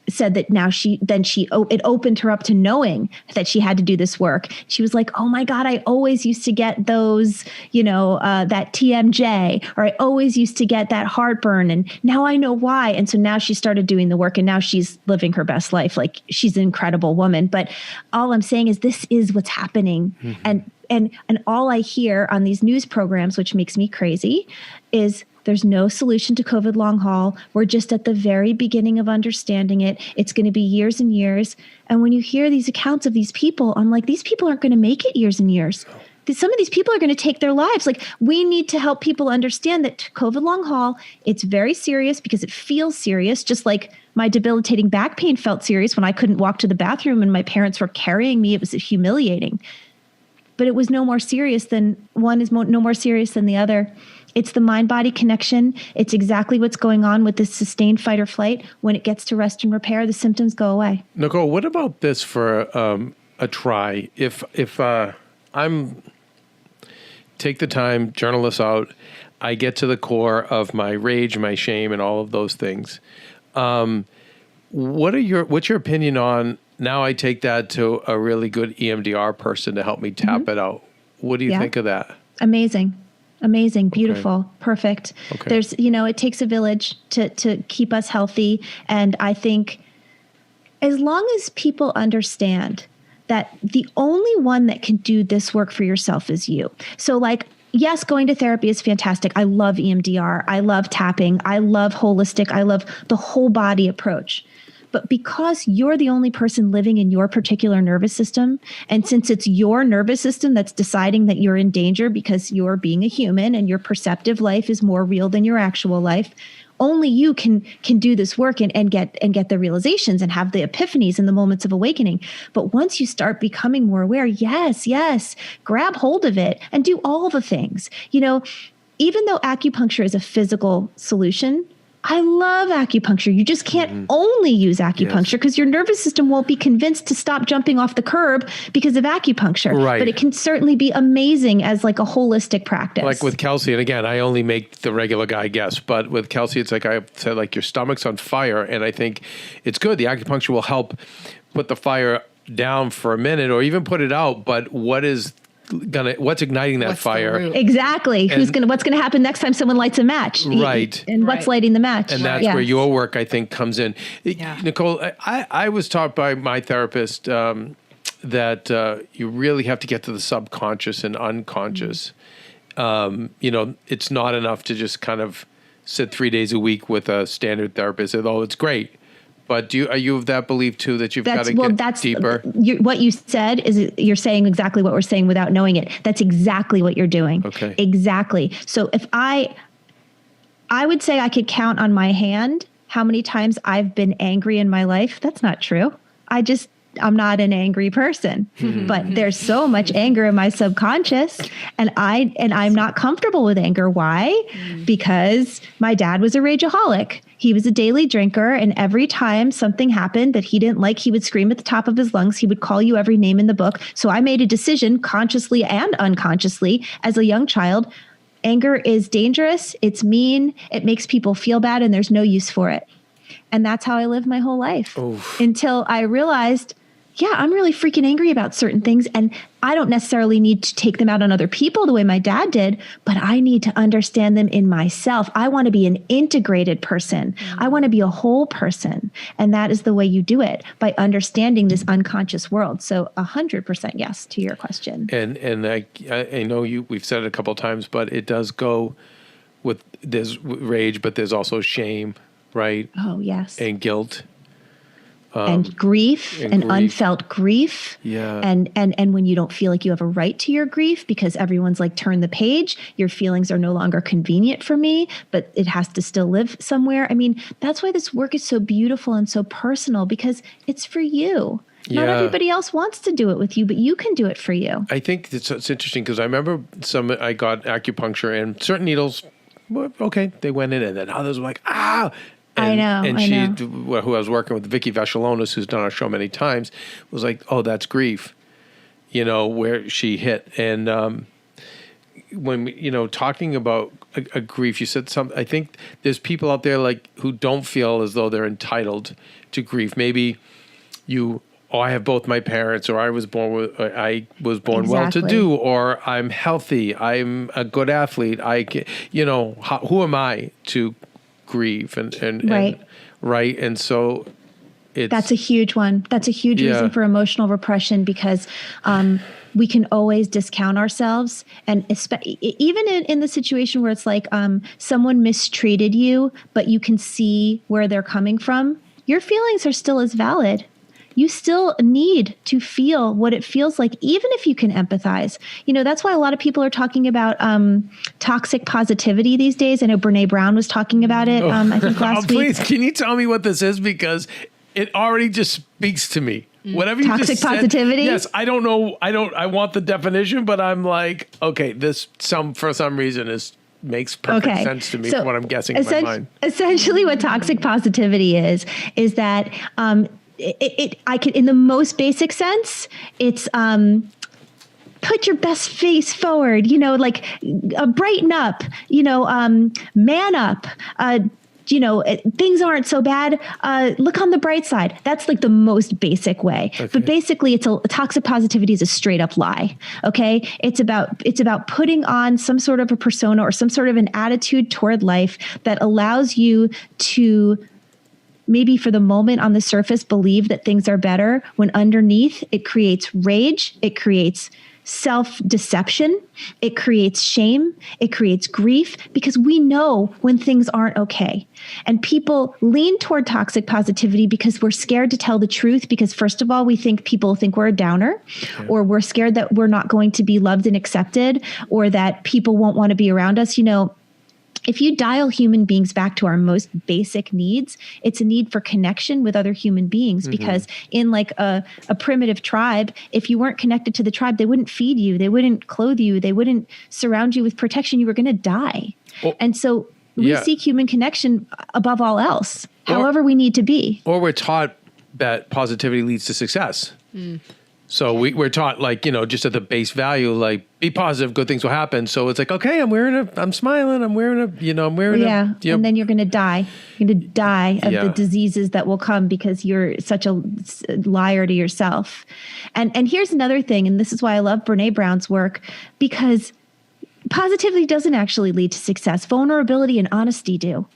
said that now it opened her up to knowing that she had to do this work. She was like, oh my God, I always used to get those, that TMJ, or I always used to get that heartburn. And now I know why. And so now she started doing the work, and now she's living her best life. Like, she's an incredible woman. But all I'm saying is this is what's happening. Mm-hmm. And all I hear on these news programs, which makes me crazy, is there's no solution to COVID long haul. We're just at the very beginning of understanding it. It's going to be years and years. And when you hear these accounts of these people, I'm like, these people aren't going to make it years and years. Some of these people are going to take their lives. Like, we need to help people understand that COVID long haul, it's very serious because it feels serious. Just like my debilitating back pain felt serious when I couldn't walk to the bathroom and my parents were carrying me. It was humiliating. But it was no more serious than no more serious than the other. It's the mind-body connection. It's exactly what's going on with this sustained fight or flight. When it gets to rest and repair, the symptoms go away. Nicole, what about this for a try? If I'm take the time, journal this out, I get to the core of my rage, my shame, and all of those things. What's your opinion on, now I take that to a really good EMDR person to help me tap it out? What do you think of that? Amazing, beautiful, perfect. Okay. There's, it takes a village to keep us healthy. And I think as long as people understand that the only one that can do this work for yourself is you. So like, yes, going to therapy is fantastic. I love EMDR. I love tapping. I love holistic. I love the whole body approach. But because you're the only person living in your particular nervous system, and since it's your nervous system that's deciding that you're in danger because you're being a human and your perceptive life is more real than your actual life, only you can do this work and get the realizations and have the epiphanies and the moments of awakening. But once you start becoming more aware, yes, grab hold of it and do all the things. Even though acupuncture is a physical solution, I love acupuncture. You just can't only use acupuncture because your nervous system won't be convinced to stop jumping off the curb because of acupuncture. Right. But it can certainly be amazing as like a holistic practice. Like with Kelsey, and again, I only make the regular guy guess, but with Kelsey, it's like I said, like your stomach's on fire, and I think it's good. The acupuncture will help put the fire down for a minute or even put it out, but what's igniting that fire? Exactly. What's gonna happen next time someone lights a match? Right. And what's lighting the match? And that's where your work, I think, comes in. Yeah. Nicole, I was taught by my therapist that you really have to get to the subconscious and unconscious. It's not enough to just kind of sit 3 days a week with a standard therapist, although it's great. But are you of that belief too, that you've got to get deeper? What you said is you're saying exactly what we're saying without knowing it. That's exactly what you're doing. Okay. Exactly. So if I would say I could count on my hand how many times I've been angry in my life. That's not true. I'm not an angry person, but there's so much anger in my subconscious, and I'm not comfortable with anger. Why? Because my dad was a rageaholic. He was a daily drinker, and every time something happened that he didn't like, he would scream at the top of his lungs. He would call you every name in the book. So I made a decision consciously and unconsciously as a young child. Anger is dangerous. It's mean. It makes people feel bad, and there's no use for it. And that's how I lived my whole life until I realized yeah, I'm really freaking angry about certain things. And I don't necessarily need to take them out on other people the way my dad did, but I need to understand them in myself. I want to be an integrated person. I want to be a whole person. And that is the way you do it, by understanding this unconscious world. So 100% yes to your question. And I know we've said it a couple of times, but it does go with, there's rage, but there's also shame, right? Oh, yes. And guilt. And grief and unfelt grief. Yeah. And when you don't feel like you have a right to your grief because everyone's like, turn the page, your feelings are no longer convenient for me, but it has to still live somewhere. I mean, that's why this work is so beautiful and so personal, because it's for you. Not everybody else wants to do it with you, but you can do it for you. I think it's interesting because I remember I got acupuncture and certain needles, okay, they went in, and then others were like, ah. And, who I was working with, Vicky Vesalonis, who's done our show many times, was like, oh, that's grief, where she hit. And when, talking about a grief, you said something, I think there's people out there like who don't feel as though they're entitled to grief. Maybe I have both my parents, or I was born well-to-do, or I'm healthy, I'm a good athlete. Who am I to grieve and right. And so that's a huge one. That's a huge reason for emotional repression, because we can always discount ourselves. And even in the situation where it's like someone mistreated you, but you can see where they're coming from, your feelings are still as valid. You still need to feel what it feels like, even if you can empathize. That's why a lot of people are talking about toxic positivity these days. I know Brene Brown was talking about it, I think last week. Please, can you tell me what this is? Because it already just speaks to me. Whatever you toxic just said. positivity? Yes, I don't know. I want the definition, but I'm like, okay, this for some reason makes perfect sense to me from what I'm guessing in my mind. Essentially what toxic positivity is that I could, in the most basic sense, it's put your best face forward, brighten up, man up, things aren't so bad. Look on the bright side. That's like the most basic way. Okay. But basically, toxic positivity is a straight up lie. Okay. It's about putting on some sort of a persona or some sort of an attitude toward life that allows you to maybe for the moment on the surface believe that things are better, when underneath it creates rage, it creates self-deception, it creates shame, it creates grief, because we know when things aren't okay. And people lean toward toxic positivity because we're scared to tell the truth, because first of all, we think people think we're a downer, or we're scared that we're not going to be loved and accepted, or that people won't want to be around us. If you dial human beings back to our most basic needs, it's a need for connection with other human beings, because in like a primitive tribe, if you weren't connected to the tribe, they wouldn't feed you, they wouldn't clothe you, they wouldn't surround you with protection. You were going to die. And so we seek human connection above all else, however we need to be. Or we're taught that positivity leads to success. So we're taught, like, just at the base value, like, be positive, good things will happen. So it's like, okay, I'm smiling, I'm wearing and then you're going to die. You're going to die of the diseases that will come because you're such a liar to yourself. And here's another thing, and this is why I love Brene Brown's work, because positivity doesn't actually lead to success. Vulnerability and honesty do.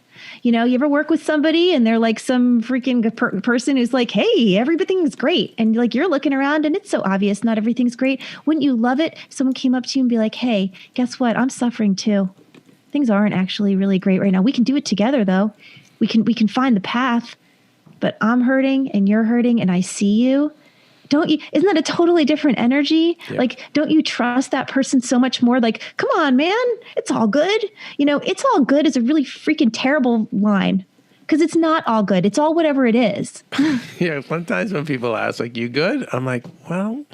You ever work with somebody and they're like some freaking person who's like, hey, everything's great. And like, you're looking around and it's so obvious not everything's great. Wouldn't you love it if someone came up to you and be like, hey, guess what? I'm suffering too. Things aren't actually really great right now. We can do it together though. We can find the path, but I'm hurting and you're hurting and I see you. Isn't that a totally different energy? Yeah. Like, don't you trust that person so much more? Like, come on, man, it's all good. It's all good is a really freaking terrible line, because it's not all good. It's all whatever it is. Yeah. Sometimes when people ask, like, you good? I'm like, well,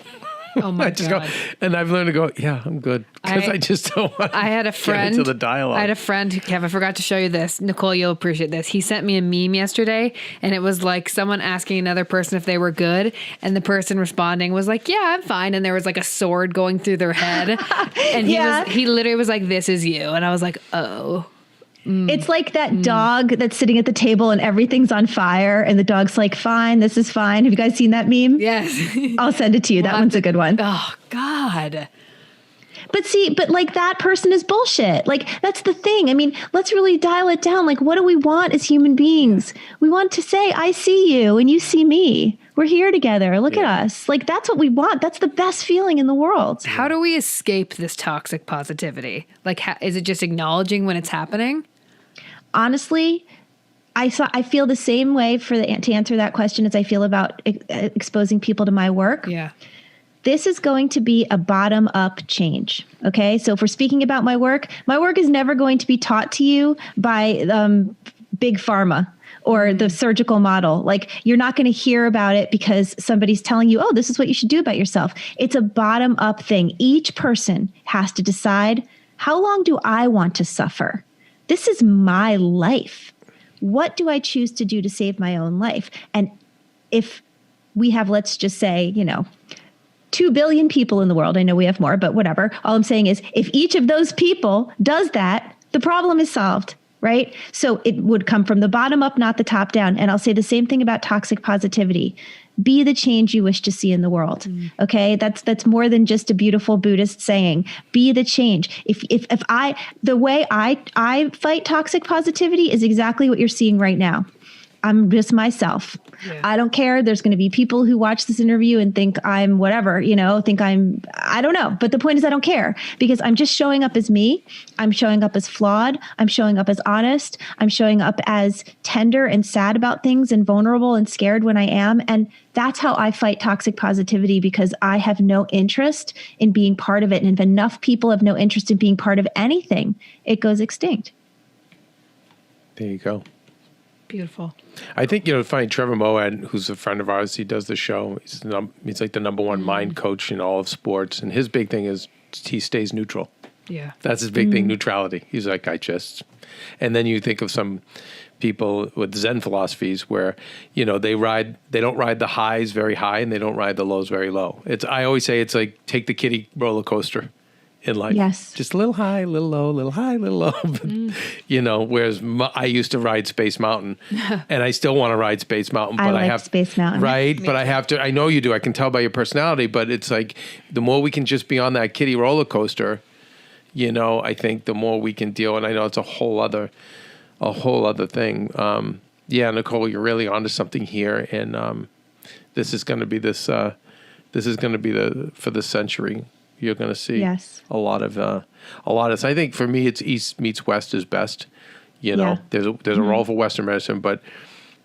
oh my God. Go, and I've learned to go, yeah, I'm good. Because I just don't want I had a friend, get into the dialogue. I had a friend, Kev, I forgot to show you this. Nicole, you'll appreciate this. He sent me a meme yesterday, and it was like someone asking another person if they were good, and the person responding was like, yeah, I'm fine. And there was like a sword going through their head. And he literally was like, this is you. And I was like, oh. It's like that dog that's sitting at the table and everything's on fire and the dog's like, fine, this is fine. Have you guys seen that meme? Yes. I'll send it to you. That one's a good one. Oh, God. But like that person is bullshit. Like that's the thing. I mean, let's really dial it down. Like, what do we want as human beings? We want to say, I see you and you see me. We're here together. Look at us. Like, that's what we want. That's the best feeling in the world. How do we escape this toxic positivity? Like, is it just acknowledging when it's happening? Honestly, I feel the same way to answer that question as I feel about exposing people to my work. Yeah. This is going to be a bottom-up change, okay? So if we're speaking about my work is never going to be taught to you by big pharma or the surgical model. Like, you're not going to hear about it because somebody's telling you, oh, this is what you should do about yourself. It's a bottom-up thing. Each person has to decide, how long do I want to suffer? This is my life. What do I choose to do to save my own life? And if we have, let's just say, 2 billion people in the world. I know we have more, but whatever. All I'm saying is if each of those people does that, the problem is solved, right? So it would come from the bottom up, not the top down. And I'll say the same thing about toxic positivity. Be the change you wish to see in the world. Okay. That's more than just a beautiful Buddhist saying. Be the change. The way I fight toxic positivity is exactly what you're seeing right now. I'm just myself. Yeah. I don't care. There's going to be people who watch this interview and think I'm whatever, I don't know. But the point is I don't care because I'm just showing up as me. I'm showing up as flawed. I'm showing up as honest. I'm showing up as tender and sad about things and vulnerable and scared when I am. And that's how I fight toxic positivity because I have no interest in being part of it. And if enough people have no interest in being part of anything, it goes extinct. There you go. Beautiful. I think, funny, Trevor Moad, who's a friend of ours, he does the show. He's like the number one mind coach in all of sports. And his big thing is he stays neutral. Yeah. That's his big thing, neutrality. He's like, and then you think of some people with Zen philosophies where, they don't ride the highs very high and they don't ride the lows very low. I always say it's like take the kiddie roller coaster in life. Yes. Just a little high, a little low, a little high, a little low. But, whereas I used to ride Space Mountain and I still want to ride Space Mountain. But I have Space Mountain. Right. But I have to, I know you do. I can tell by your personality, but it's like the more we can just be on that kiddie roller coaster, I think the more we can deal. And I know it's a whole other thing. Nicole, you're really onto something here. And this is going to be for the century. You're going to see a lot of. So I think for me, it's East meets West is best. There's a role for Western medicine, but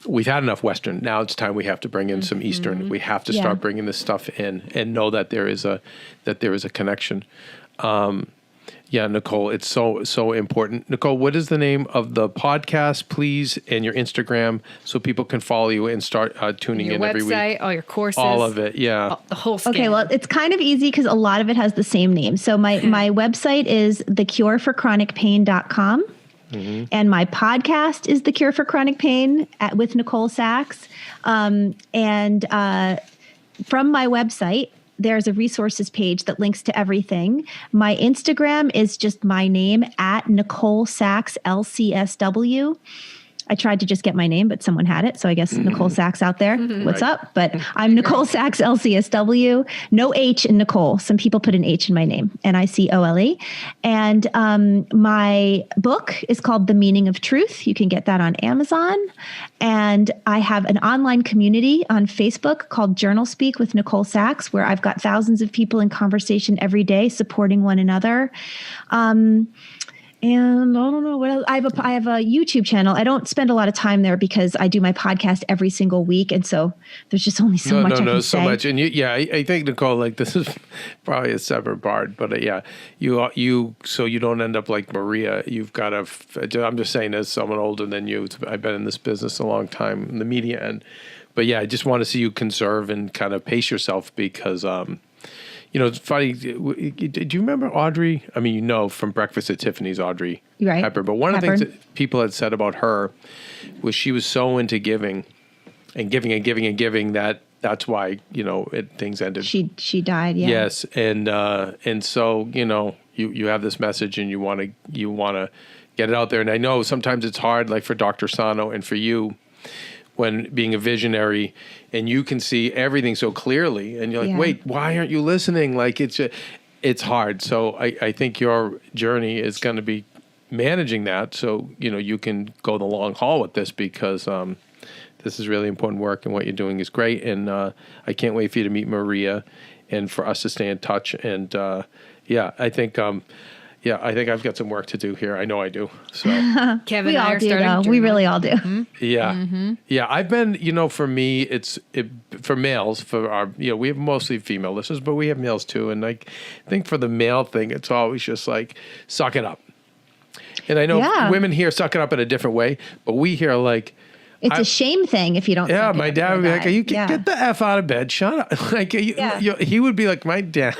we've had enough Western. Now it's time we have to bring in some Eastern. We have to start bringing this stuff in and know that there is a connection. Nicole, it's so important. Nicole, what is the name of the podcast, please, and your Instagram so people can follow you and start tuning in every week? Your website, all your courses. All of it, yeah. The whole scan. Okay, well, it's kind of easy because a lot of it has the same name. So my website is thecureforchronicpain.com. And my podcast is The Cure for Chronic Pain with Nicole Sachs. From my website, there's a resources page that links to everything. My Instagram is just my name at Nicole Sachs LCSW. I tried to just get my name, but someone had it. So I guess Nicole Sachs out there. What's up? But I'm Nicole Sachs LCSW. No H in Nicole. Some people put an H in my name. NICOLE. And my book is called The Meaning of Truth. You can get that on Amazon. And I have an online community on Facebook called Journal Speak with Nicole Sachs, where I've got thousands of people in conversation every day supporting one another. And I don't know what else. I have a YouTube channel. I don't spend a lot of time there because I do my podcast every single week. And so there's just only so much I can say. So much. And I think, Nicole, like this is probably a separate part, but so you don't end up like Maria. You've got I'm just saying as someone older than you, I've been in this business a long time in the media end, but I just want to see you conserve and kind of pace yourself because, it's funny. Do you remember Audrey? I mean, from Breakfast at Tiffany's, Audrey Hepburn. But one of the things that people had said about her was she was so into giving and giving and giving and giving that's why, things ended. She died. Yeah. Yes. And so, you have this message and you want to get it out there. And I know sometimes it's hard, like for Dr. Sarno and for you, when being a visionary and you can see everything so clearly and you're like, wait, why aren't you listening? Like it's hard. So I think your journey is going to be managing that. So, you can go the long haul with this because, this is really important work and what you're doing is great. And, I can't wait for you to meet Maria and for us to stay in touch. And, I think I've got some work to do here. I know I do. So Kevin we and I all are do, starting. though. We really all do. Mm-hmm. Yeah. Mm-hmm. Yeah. I've been, for me, for males, for our, we have mostly female listeners, but we have males too. And I think for the male thing, it's always just like, suck it up. And I know women here suck it up in a different way, but we hear like, it's a shame thing if you don't. Yeah, my dad would be like, "You get the F out of bed, shut up." Like he would be like, my dad,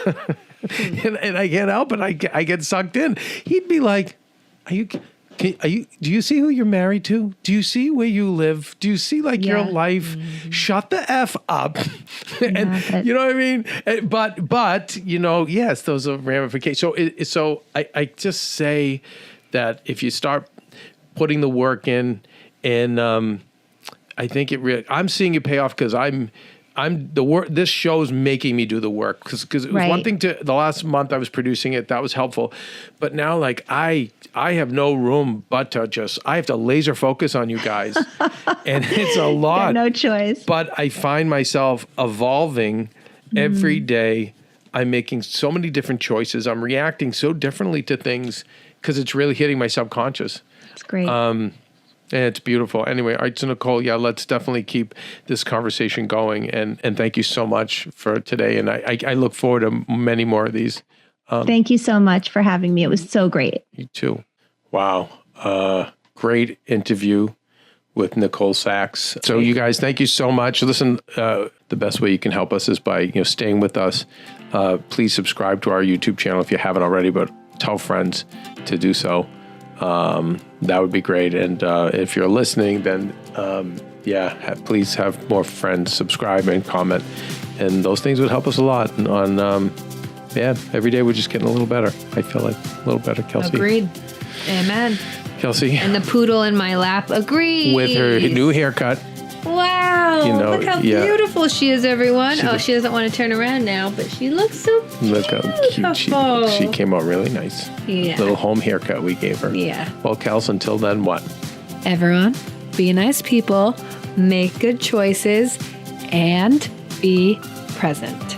and I can't help it. I get sucked in. He'd be like, "Are you? Do you see who you're married to? Do you see where you live? Do you see like your life? Mm-hmm. Shut the F up." And you know what I mean? But yes, those are ramifications. So I just say that if you start putting the work in, and I think I'm seeing it pay off because I'm the work. This show's making me do the work because it was one thing the last month I was producing it, that was helpful, but now like I have no room but to I have to laser focus on you guys, and it's a lot. No choice. But I find myself evolving every day. I'm making so many different choices. I'm reacting so differently to things because it's really hitting my subconscious. It's great. And it's beautiful. Anyway, all right, so Nicole, let's definitely keep this conversation going. And thank you so much for today. And I look forward to many more of these. Thank you so much for having me. It was so great. You too. Wow. Great interview with Nicole Sachs. So you guys, thank you so much. Listen, the best way you can help us is by staying with us. Please subscribe to our YouTube channel if you haven't already, but tell friends to do so. That would be great. And if you're listening, then please have more friends subscribe and comment. And those things would help us a lot. And every day we're just getting a little better. I feel like a little better, Kelsey. Agreed. Amen. Kelsey. And the poodle in my lap agrees. With her new haircut. Wow. Look how beautiful she is, everyone. She doesn't want to turn around now, but she looks so beautiful. Look how cute she came out really nice. Yeah. Little home haircut we gave her. Yeah. Well, Kels, until then, what? Everyone, be nice people, make good choices, and be present.